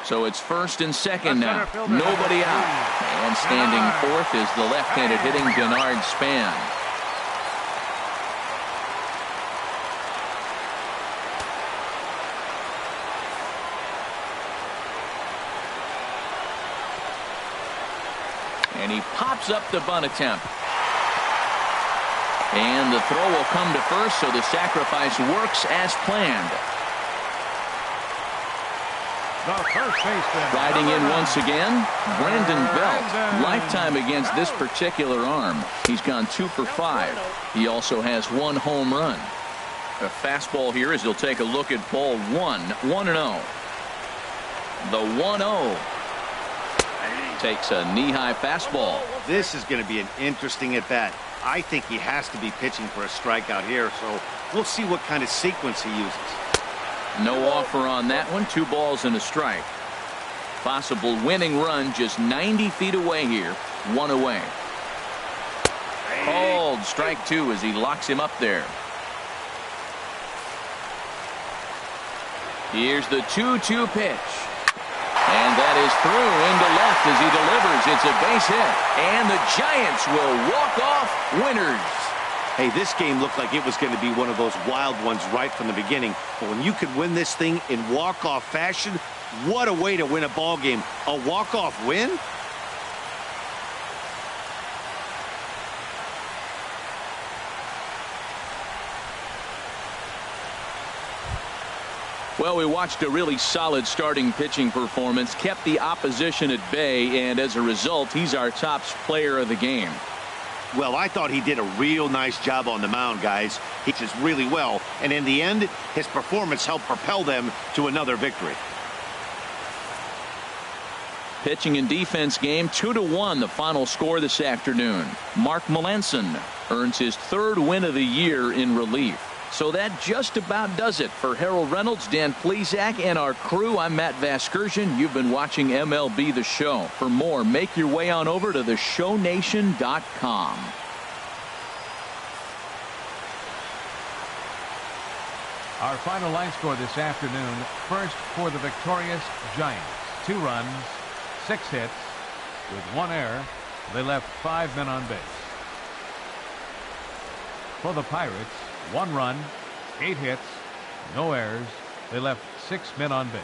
So it's first and second now. Nobody out. And standing fourth is the left-handed hitting Denard Span. And he pops up the bunt attempt. And the throw will come to first, so the sacrifice works as planned. Riding in once again, Brandon Belt. Lifetime against this particular arm. He's gone 2 for 5. He also has 1 home run. A fastball here as he'll take a look at ball 1. 1-0. The 1-0. Takes a knee-high fastball. This is going to be an interesting at-bat. I think he has to be pitching for a strikeout here, so we'll see what kind of sequence he uses. No offer on that one. 2 balls and a strike. Possible winning run just 90 feet away here. 1 away. Called strike 2 as he locks him up there. Here's the 2-2 pitch. And that is through into left as he delivers. It's a base hit. And the Giants will walk off winners. Hey, this game looked like it was going to be one of those wild ones right from the beginning. But when you could win this thing in walk-off fashion, what a way to win a ball game. A walk-off win? Well, we watched a really solid starting pitching performance, kept the opposition at bay, and as a result, he's our top player of the game. Well, I thought he did a real nice job on the mound, guys. He pitches really well, and in the end, his performance helped propel them to another victory. Pitching and defense game, 2-1, the final score this afternoon. Mark Melanson earns his 3rd win of the year in relief. So that just about does it for Harold Reynolds, Dan Plesac, and our crew. I'm Matt Vasgersian. You've been watching MLB The Show. For more, make your way on over to theshownation.com. Our final line score this afternoon. First for the victorious Giants. 2 runs, 6 hits, with 1 error. They left 5 men on base. For the Pirates, 1 run, 8 hits, no errors. They left 6 men on base.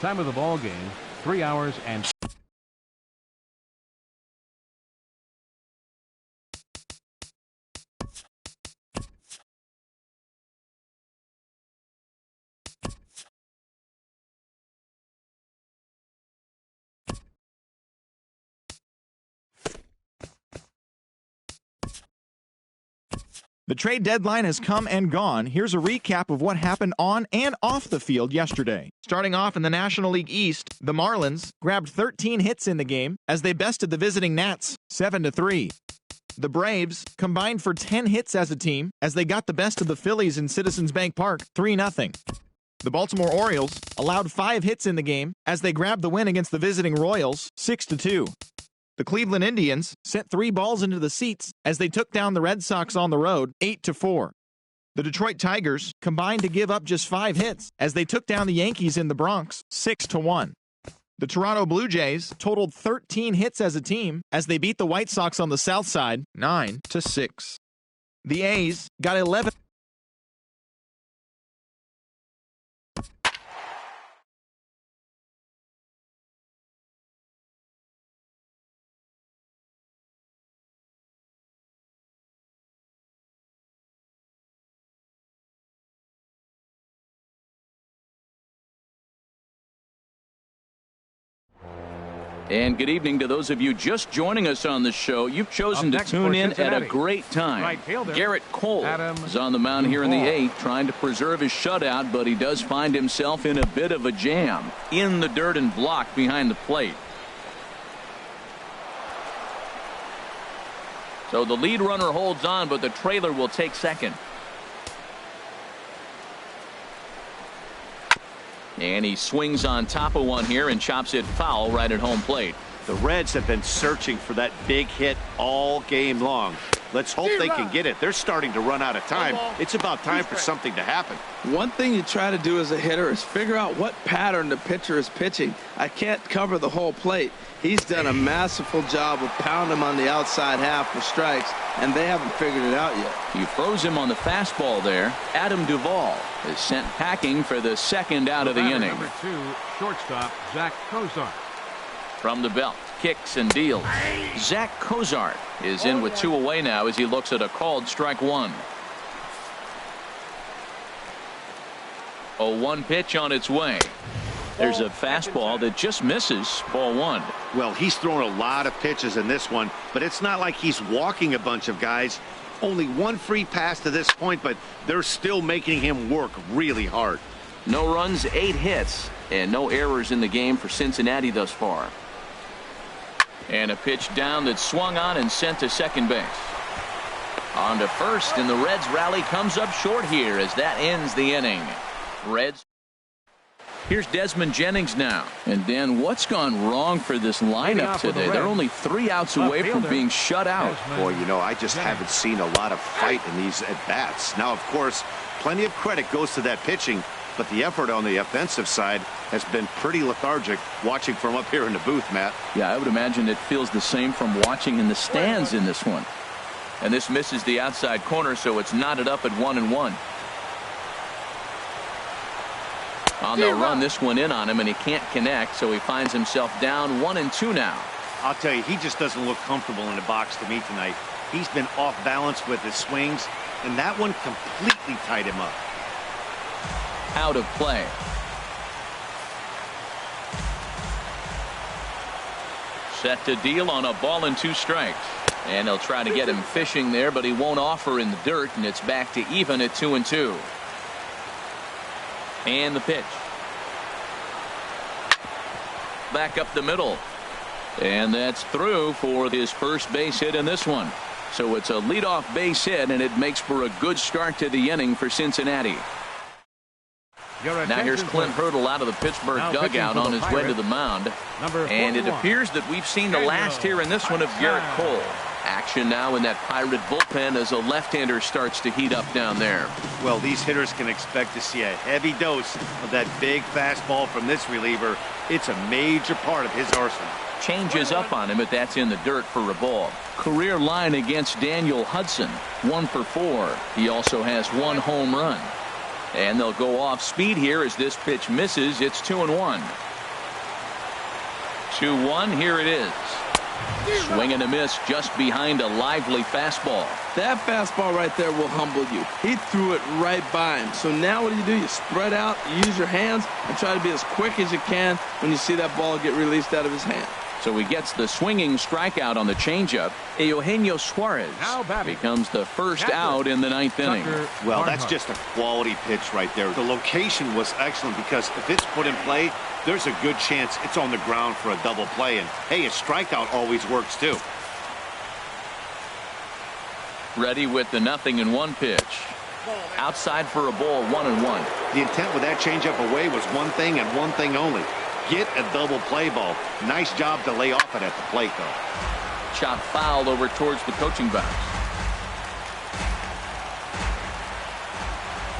Time of the ball game, 3 hours and The trade deadline has come and gone. Here's a recap of what happened on and off the field yesterday. Starting off in the National League East, the Marlins grabbed 13 hits in the game as they bested the visiting Nats 7-3. The Braves combined for 10 hits as a team as they got the best of the Phillies in Citizens Bank Park 3-0. The Baltimore Orioles allowed 5 hits in the game as they grabbed the win against the visiting Royals 6-2. The Cleveland Indians sent 3 balls into the seats as they took down the Red Sox on the road 8-4. The Detroit Tigers combined to give up just 5 hits as they took down the Yankees in the Bronx 6-1. The Toronto Blue Jays totaled 13 hits as a team as they beat the White Sox on the South Side 9-6. The A's got 11. And good evening to those of you just joining us on the show. You've chosen to tune in at a great time. Garrett Cole is on the mound here in the 8th, trying to preserve his shutout, but he does find himself in a bit of a jam in the dirt and block behind the plate. So the lead runner holds on, but the trailer will take second. And he swings on top of one here and chops it foul right at home plate. The Reds have been searching for that big hit all game long. Let's hope they can get it. They're starting to run out of time. It's about time for something to happen. One thing you try to do as a hitter is figure out what pattern the pitcher is pitching. I can't cover the whole plate. He's done a masterful job of pounding him on the outside half for strikes, and they haven't figured it out yet. He froze him on the fastball there. Adam Duvall is sent packing for the second out of the inning. Number 2, shortstop Zach Cozart. From the belt, kicks and deals. Zach Cozart is in with 2 away now as he looks at a called strike 1. 0-1 pitch on its way. There's a fastball that just misses. Ball 1. Well, he's thrown a lot of pitches in this one, but it's not like he's walking a bunch of guys. Only 1 free pass to this point, but they're still making him work really hard. No runs, 8 hits, and no errors in the game for Cincinnati thus far. And a pitch down that swung on and sent to second base. On to first, and the Reds rally comes up short here as that ends the inning. Reds. Here's Desmond Jennings now. And Dan, what's gone wrong for this lineup today? They're only 3 outs away from being shut out. Boy, you know, I just haven't seen a lot of fight in these at-bats. Now, of course, plenty of credit goes to that pitching, but the effort on the offensive side has been pretty lethargic watching from up here in the booth, Matt. Yeah, I would imagine it feels the same from watching in the stands in this one. And this misses the outside corner, so it's knotted up at 1-1. On the run, this one in on him, and he can't connect, so he finds himself down 1-2 now. I'll tell you, he just doesn't look comfortable in the box to me tonight. He's been off balance with his swings, and that one completely tied him up. Out of play. Set to deal on a ball and 2 strikes. And they'll try to get him fishing there, but he won't offer in the dirt, and it's back to even at 2-2. And the pitch. Back up the middle. And that's through for his first base hit in this one. So it's a leadoff base hit, and it makes for a good start to the inning for Cincinnati. Now here's Clint Hurdle out of the Pittsburgh dugout on his way to the mound. And it appears that we've seen the last here in this one of Garrett Cole. Action now in that Pirate bullpen as a left-hander starts to heat up down there. Well, these hitters can expect to see a heavy dose of that big fastball from this reliever. It's a major part of his arsenal. Changes up on him, but that's in the dirt for a ball. Career line against Daniel Hudson, 1 for 4. He also has 1 home run. And they'll go off speed here as this pitch misses. It's 2-1. 2-1. Here it is. Swing and a miss just behind a lively fastball. That fastball right there will humble you. He threw it right by him. So now what do? You spread out, you use your hands, and try to be as quick as you can when you see that ball get released out of his hand. So he gets the swinging strikeout on the changeup. Eugenio Suarez becomes the first out in the 9th inning. Well, that's just a quality pitch right there. The location was excellent because if it's put in play, there's a good chance it's on the ground for a double play. And, hey, a strikeout always works, too. Ready with the 0-1 pitch. Outside for a ball, 1-1. The intent with that changeup away was one thing and one thing only. Get a double play ball. Nice job to lay off it at the plate, though. Shot fouled over towards the coaching box.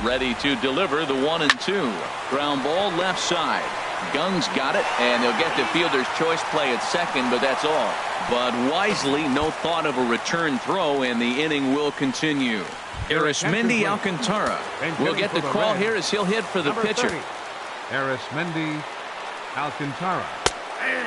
Ready to deliver the 1-2. Ground ball left side. Gung's got it, and they'll get the fielder's choice play at second, but that's all. But wisely, no thought of a return throw, and the inning will continue. Arismendi Alcantara will get the call here as he'll hit for the pitcher. Arismendi Alcantara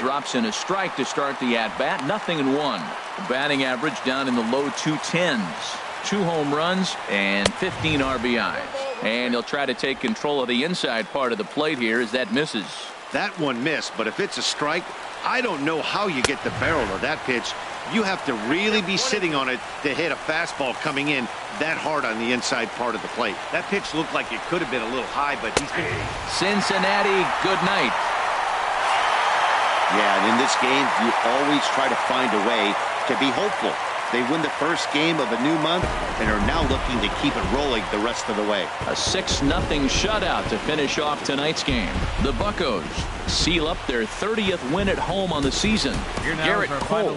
drops in a strike to start the at-bat. 0-1. Batting average down in the low 210s. 2 home runs and 15 RBIs. And he'll try to take control of the inside part of the plate here as that misses. That one missed, but if it's a strike, I don't know how you get the barrel of that pitch. You have to really be sitting on it to hit a fastball coming in that hard on the inside part of the plate. That pitch looked like it could have been a little high, but he's been... Cincinnati, good night. Yeah, and in this game, you always try to find a way to be hopeful. They win the first game of a new month and are now looking to keep it rolling the rest of the way. A 6-0 shutout to finish off tonight's game. The Buccos seal up their 30th win at home on the season. Garrett Cole.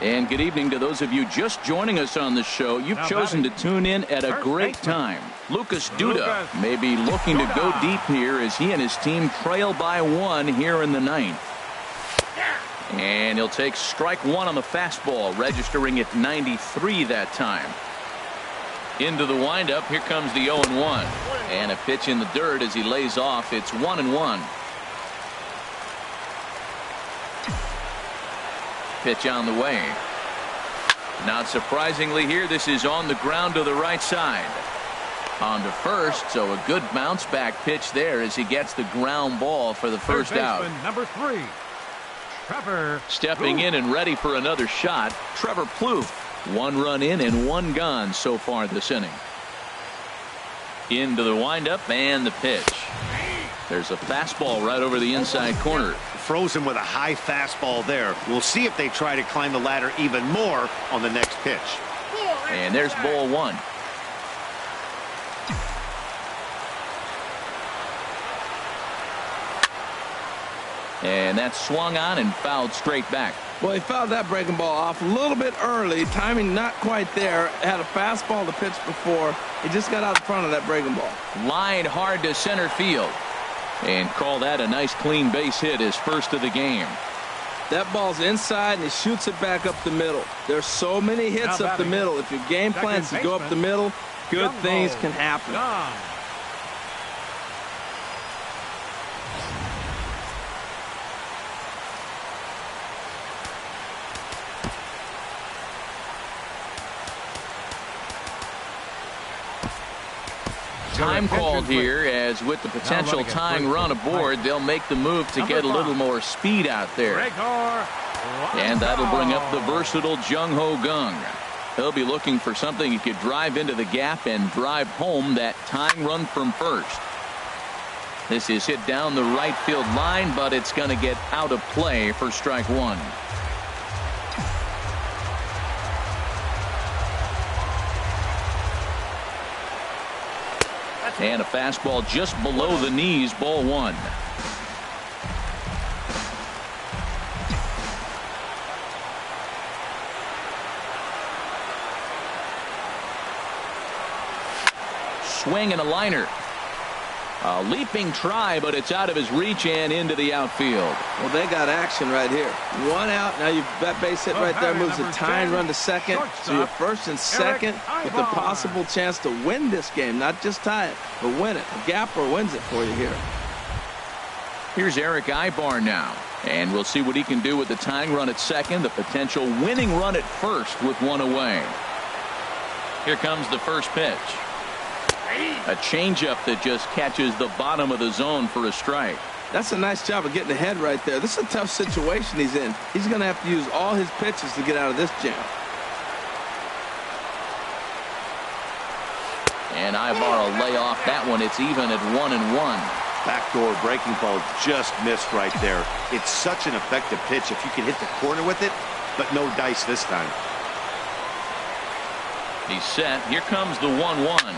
And good evening to those of you just joining us on the show. You've chosen to tune in at a great time. Lucas Duda may be looking to go deep here as he and his team trail by 1 here in the 9th. And he'll take strike 1 on the fastball, registering at 93 that time. Into the windup, here comes the 0-1. And a pitch in the dirt as he lays off. It's 1-1. Pitch on the way. Not surprisingly here, this is on the ground to the right side. On to first, so a good bounce back pitch there as he gets the ground ball for the first out. Number 3, Trevor. Stepping in and ready for another shot, Trevor Plouffe. 1 run in and 1 gone so far this inning. Into the windup and the pitch. There's a fastball right over the inside corner. Frozen with a high fastball there. We'll see if they try to climb the ladder even more on the next pitch. And there's ball 1. And that's swung on and fouled straight back. Well, he fouled that breaking ball off a little bit early. Timing not quite there. Had a fastball to pitch before. He just got out in front of that breaking ball. Lined hard to center field. And call that a nice clean base hit, his first of the game. That ball's inside and he shoots it back up the middle. There's so many hits up the middle. If your game plans to go up the middle, good things can happen. Time called here, as with the potential tying run aboard, they'll make the move to get a little more speed out there. And that'll bring up the versatile Jung-Ho Kang. He'll be looking for something he could drive into the gap and drive home that tying run from first. This is hit down the right field line, but it's going to get out of play for strike 1. And a fastball just below the knees, ball 1. Swing and a liner. A leaping try, but it's out of his reach and into the outfield. Well, they got action right here. 1 out. Now that base hit right there moves the tying run to second. So you're first and second with the possible chance to win this game. Not just tie it, but win it. A gapper wins it for you here. Here's Eric Ibar now. And we'll see what he can do with the tying run at second. The potential winning run at first with 1 away. Here comes the first pitch. A changeup that just catches the bottom of the zone for a strike. That's a nice job of getting ahead right there. This is a tough situation he's in. He's going to have to use all his pitches to get out of this jam. And Ibar will lay off that one. It's even at 1-1. Backdoor breaking ball just missed right there. It's such an effective pitch if you can hit the corner with it, but no dice this time. He's set. Here comes the 1-1.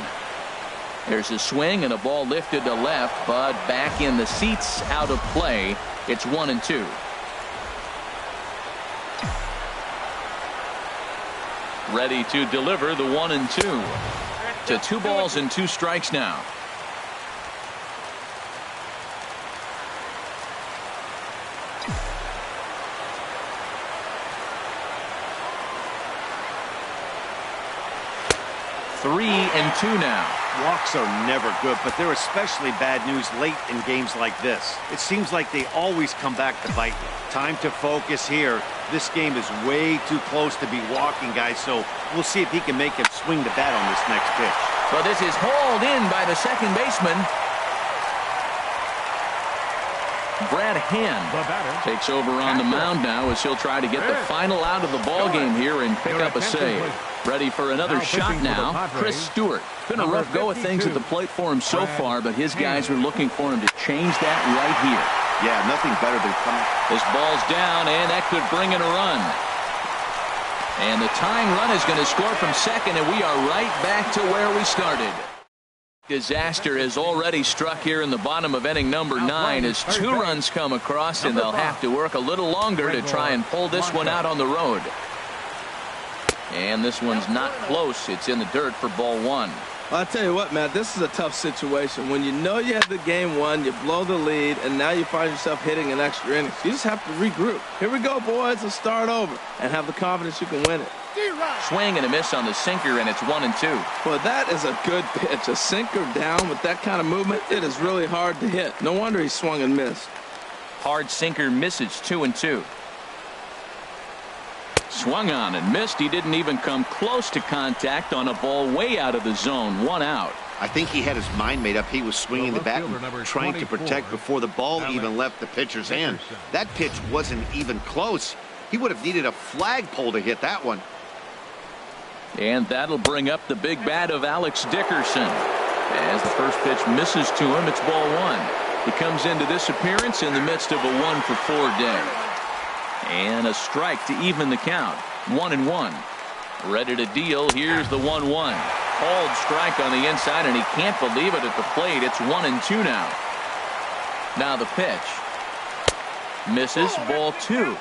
There's a swing and a ball lifted to left, but back in the seats, out of play. It's 1-2. Ready to deliver the 1-2. To 2 balls and 2 strikes now. Three and 2 now. Walks are never good, but they're especially bad news late in games like this. It seems like they always come back to bite you. Time to focus here. This game is way too close to be walking, guys, so we'll see if he can make him swing the bat on this next pitch. But this is hauled in by the second baseman. Brad Hand takes over on the mound now as he'll try to get the final out of the ball game here and pick up a save. Ready for another shot now, Chris Stewart. Been a rough go of things at the plate for him so far, but his guys are looking for him to change that right here. Yeah, nothing better than coming. This ball's down, and that could bring in a run. And the tying run is going to score from second, and we are right back to where we started. Disaster has already struck here in the bottom of inning number 9 as 2 runs come across, and they'll have to work a little longer to try and pull this one out on the road. And this one's not close. It's in the dirt for ball one. Well, I'll tell you what, Matt, this is a tough situation. When you know you have the game won, you blow the lead, and now you find yourself hitting an extra inning. You just have to regroup. Here we go, boys. Let's start over and have the confidence you can win it. Swing and a miss on the sinker, and it's 1-2. Well, that is a good pitch. A sinker down with that kind of movement, it is really hard to hit. No wonder he swung and missed. Hard sinker misses, 2-2. Swung on and missed. He didn't even come close to contact on a ball way out of the zone. 1 out. I think he had his mind made up. He was swinging the bat and trying to protect before the ball even left the pitcher's hand. That pitch wasn't even close. He would have needed a flagpole to hit that one. And that'll bring up the big bat of Alex Dickerson. As the first pitch misses to him, it's ball one. He comes into this appearance in the midst of a 1-for-4 day. And a strike to even the count. 1-1. Ready to deal. Here's the 1-1. Called strike on the inside, and he can't believe it at the plate. It's 1-2 now. Now the pitch. Misses. Ball two.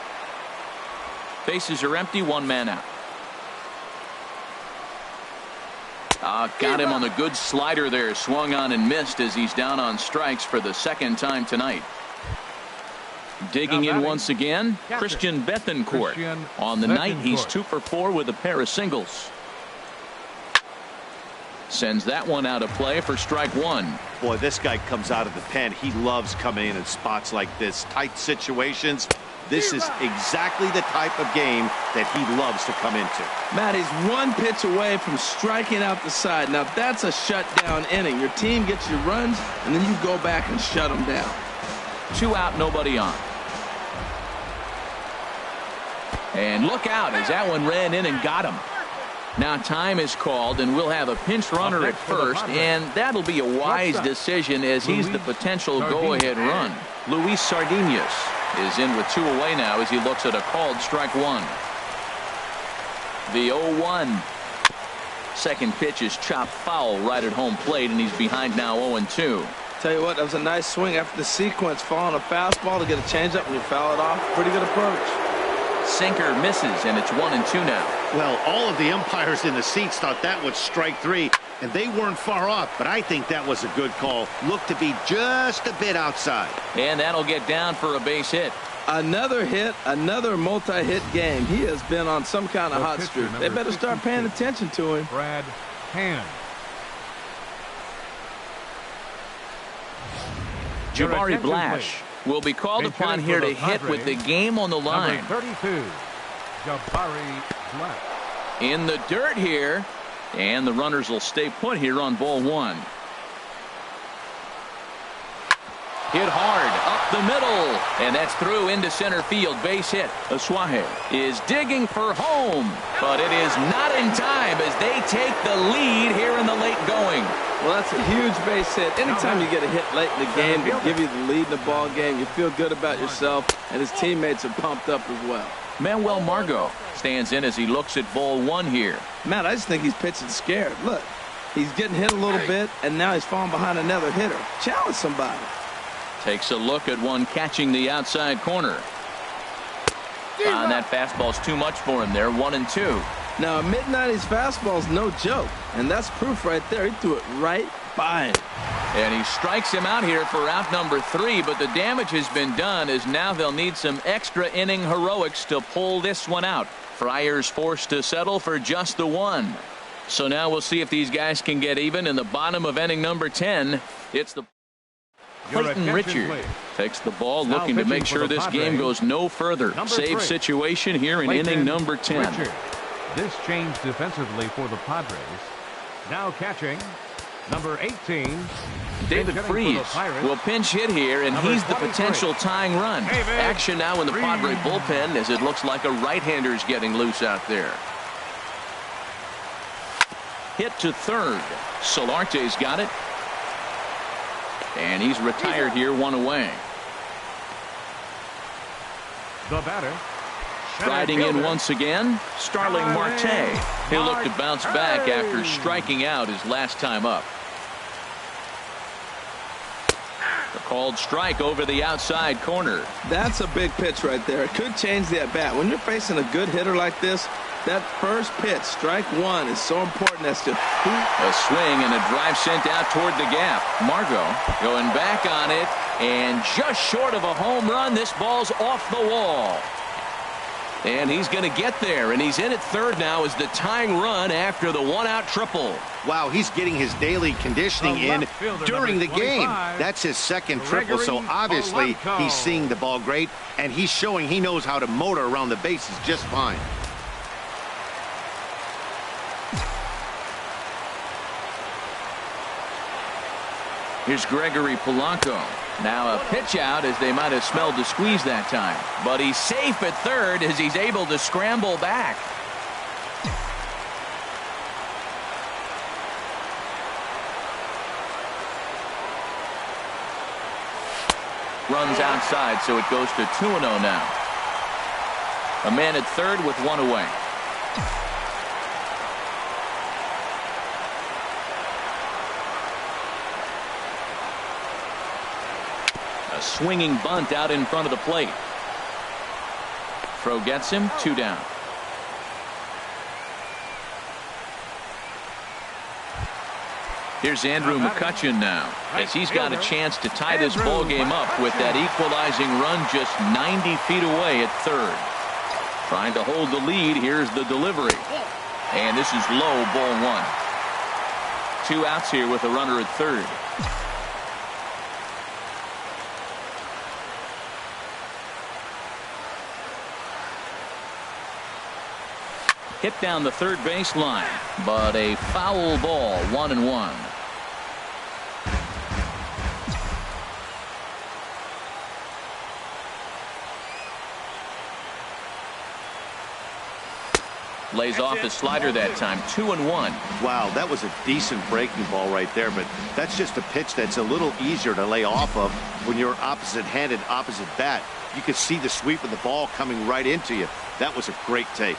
Bases are empty. 1 man out. Got him on the good slider there. Swung on and missed as he's down on strikes for the second time tonight. Digging in once again, Christian Bethancourt. On the night, he's 2-for-4 with a pair of singles. Sends that one out of play for strike one. Boy, this guy comes out of the pen. He loves coming in spots like this. Tight situations. This is exactly the type of game that he loves to come into. Matt, he's 1 pitch away from striking out the side. Now, that's a shutdown inning. Your team gets your runs, and then you go back and shut them down. 2 out, nobody on. And look out as that one ran in and got him. Now time is called, and we'll have a pinch runner at first, and that'll be a wise decision as he's the potential go-ahead run. Luis Sardinas is in with 2 away now as he looks at a called strike one. The 0-1. Second pitch is chopped foul right at home plate, and he's behind now 0-2. Tell you what, that was a nice swing after the sequence. Following a fastball to get a changeup and you foul it off. Pretty good approach. Sinker misses, and it's 1-2 now. Well, all of the umpires in the seats thought that was strike 3, and they weren't far off, but I think that was a good call. Looked to be just a bit outside. And that'll get down for a base hit. Another hit, another multi-hit game. He has been on some kind of hot streak. They better start paying attention to him. Brad Hand. Jabari Blash will be called upon here to hit with the game on the line. Number 32, Jabari Blash. In the dirt here, and the runners will stay put here on ball one. Hit hard up the middle, and that's through into center field. Base hit. Asuaje is digging for home, but it is not in time as they take the lead here in the late going. Well, that's a huge base hit. Anytime you get a hit late in the game to give you the lead in the ball game, you feel good about yourself, and his teammates are pumped up as well. Manuel Margot stands in as he looks at ball one here. Matt, I just think he's pitching scared. Look, he's getting hit a little bit, and now he's falling behind another hitter. Challenge somebody. Takes a look at one catching the outside corner. And that fastball's too much for him there. 1-2. Now, a mid-90s fastball's no joke, and that's proof right there. He threw it right by him. And he strikes him out here for out number 3, but the damage has been done as now they'll need some extra inning heroics to pull this one out. Friars forced to settle for just the 1. So now we'll see if these guys can get even in the bottom of inning number 10. It's the Clayton Richard takes the ball, looking to make sure this game goes no further. Save situation here in inning number 10. Richard. This changed defensively for the Padres. Now catching, number 18. David Freese will pinch hit here, and he's the potential tying run. Action now in the Padre bullpen as it looks like a right-hander's getting loose out there. Hit to third. Solarte's got it. And he's retired here, 1 away. The batter. Riding in once again, Starling Marte. He'll look to bounce back after striking out his last time up. The called strike over the outside corner. That's a big pitch right there. It could change the at-bat. When you're facing a good hitter like this, That first pitch, strike one, is so important as to who. A swing and a drive sent out toward the gap. Margot going back on it, and just short of a home run. This ball's off the wall. And he's going to get there, and he's in at third now as the tying run after the one-out triple. Wow, he's getting his daily conditioning in during the game. That's his second triple, so obviously he's seeing the ball great, and he's showing he knows how to motor around the bases just fine. Here's Gregory Polanco. Now a pitch out as they might have smelled the squeeze that time. But he's safe at third as he's able to scramble back. Runs outside, so it goes to 2-0 now. A man at third with one away. A swinging bunt out in front of the plate. Throw gets him, 2 down. Here's Andrew McCutchen now, as he's got a chance to tie this ball game up with that equalizing run just 90 feet away at third. Trying to hold the lead. Here's the delivery. And this is low, ball 1. 2 outs here with a runner at third. Hit down the third baseline, but a foul ball, 1-1. Lays off his slider that time, 2-1. Wow, that was a decent breaking ball right there, but that's just a pitch that's a little easier to lay off of when you're opposite-handed, opposite bat. You could see the sweep of the ball coming right into you. That was a great take.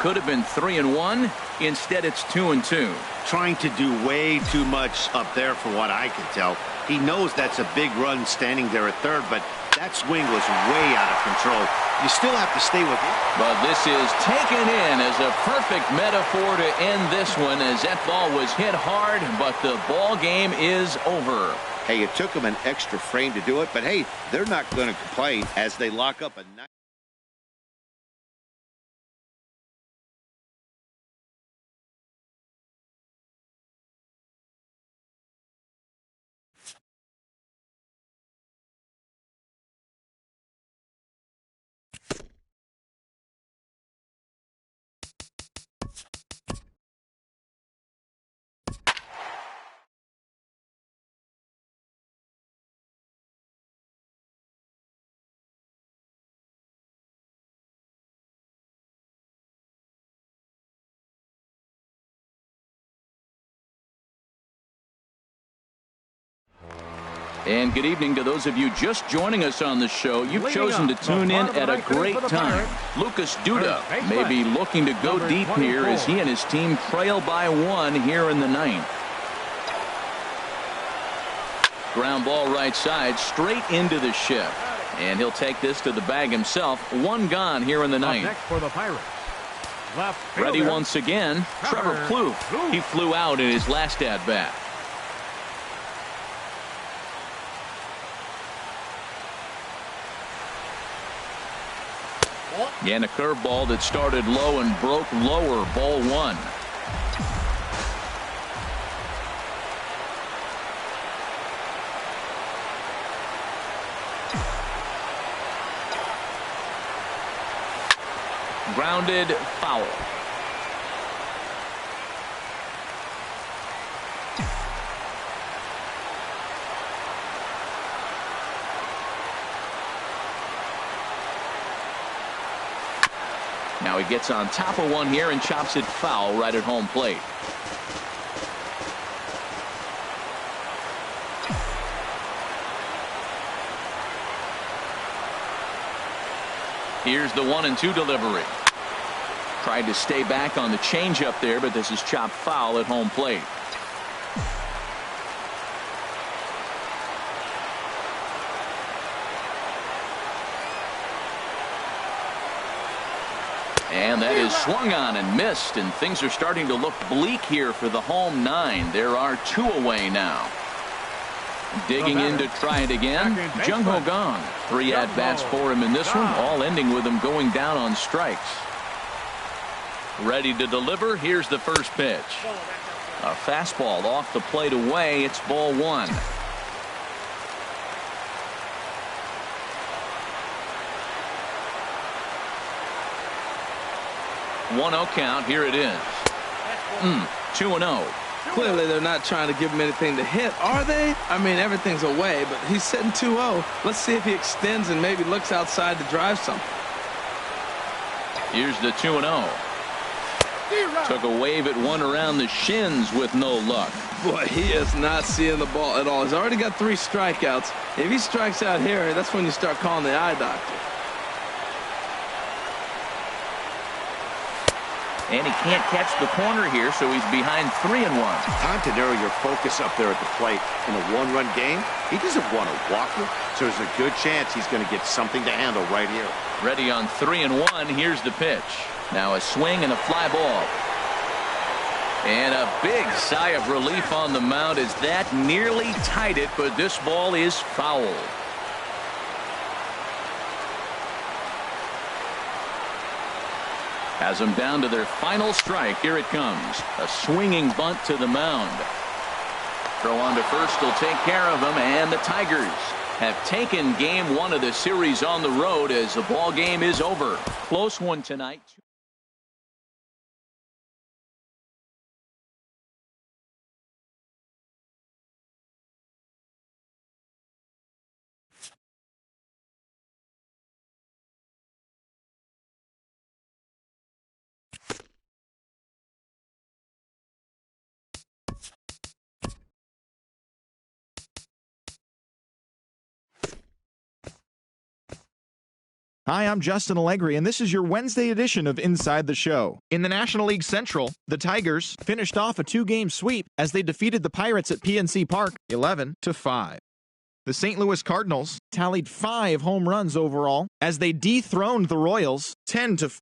Could have been 3-1. Instead, it's 2-2. Trying to do way too much up there for what I can tell. He knows that's a big run standing there at third, but that swing was way out of control. You still have to stay with it. But this is taken in as a perfect metaphor to end this one, as that ball was hit hard, but the ball game is over. Hey, it took them an extra frame to do it, but hey, they're not going to complain as they lock up a nice. And good evening to those of you just joining us on the show. You've chosen to tune in at a great time. Lucas Duda may be looking to go deep here as he and his team trail by 1 here in the 9th. Ground ball right side, straight into the shift. And he'll take this to the bag himself. 1 gone here in the 9th. Next for the Pirates. Ready once again, Trevor Plouffe. He flew out in his last at-bat. And a curveball that started low and broke lower, ball 1. Grounded, foul. Now he gets on top of one here and chops it foul right at home plate. Here's the 1-2 delivery. Tried to stay back on the changeup there, but this is chopped foul at home plate. And that is swung on and missed, and things are starting to look bleak here for the home 9. There are 2 away now. Digging in to try it again, Jung Ho Gong. 3 at-bats for him in this one, all ending with him going down on strikes. Ready to deliver. Here's the first pitch. A fastball off the plate away. It's ball 1. 1-0 count. Here it is. 2-0. Clearly, they're not trying to give him anything to hit, are they? I mean, everything's away, but he's sitting 2-0. Let's see if he extends and maybe looks outside to drive something. Here's the 2-0. Took a wave at one around the shins with no luck. Boy, he is not seeing the ball at all. He's already got 3 strikeouts. If he strikes out here, that's when you start calling the eye doctor. And he can't catch the corner here, so he's behind 3-1. Time to narrow your focus up there at the plate. In a 1-run game, he doesn't want to walk it, so there's a good chance he's going to get something to handle right here. Ready on 3-1. Here's the pitch. Now a swing and a fly ball. And a big sigh of relief on the mound as that nearly tied it, but this ball is foul. Has them down to their final strike. Here it comes. A swinging bunt to the mound. Throw on to first will take care of him, and the Tigers have taken game 1 of the series on the road as the ball game is over. Close one tonight. Hi, I'm Justin Allegri, and this is your Wednesday edition of Inside the Show. In the National League Central, the Tigers finished off a 2-game sweep as they defeated the Pirates at PNC Park 11-5. The St. Louis Cardinals tallied 5 home runs overall as they dethroned the Royals 10-4.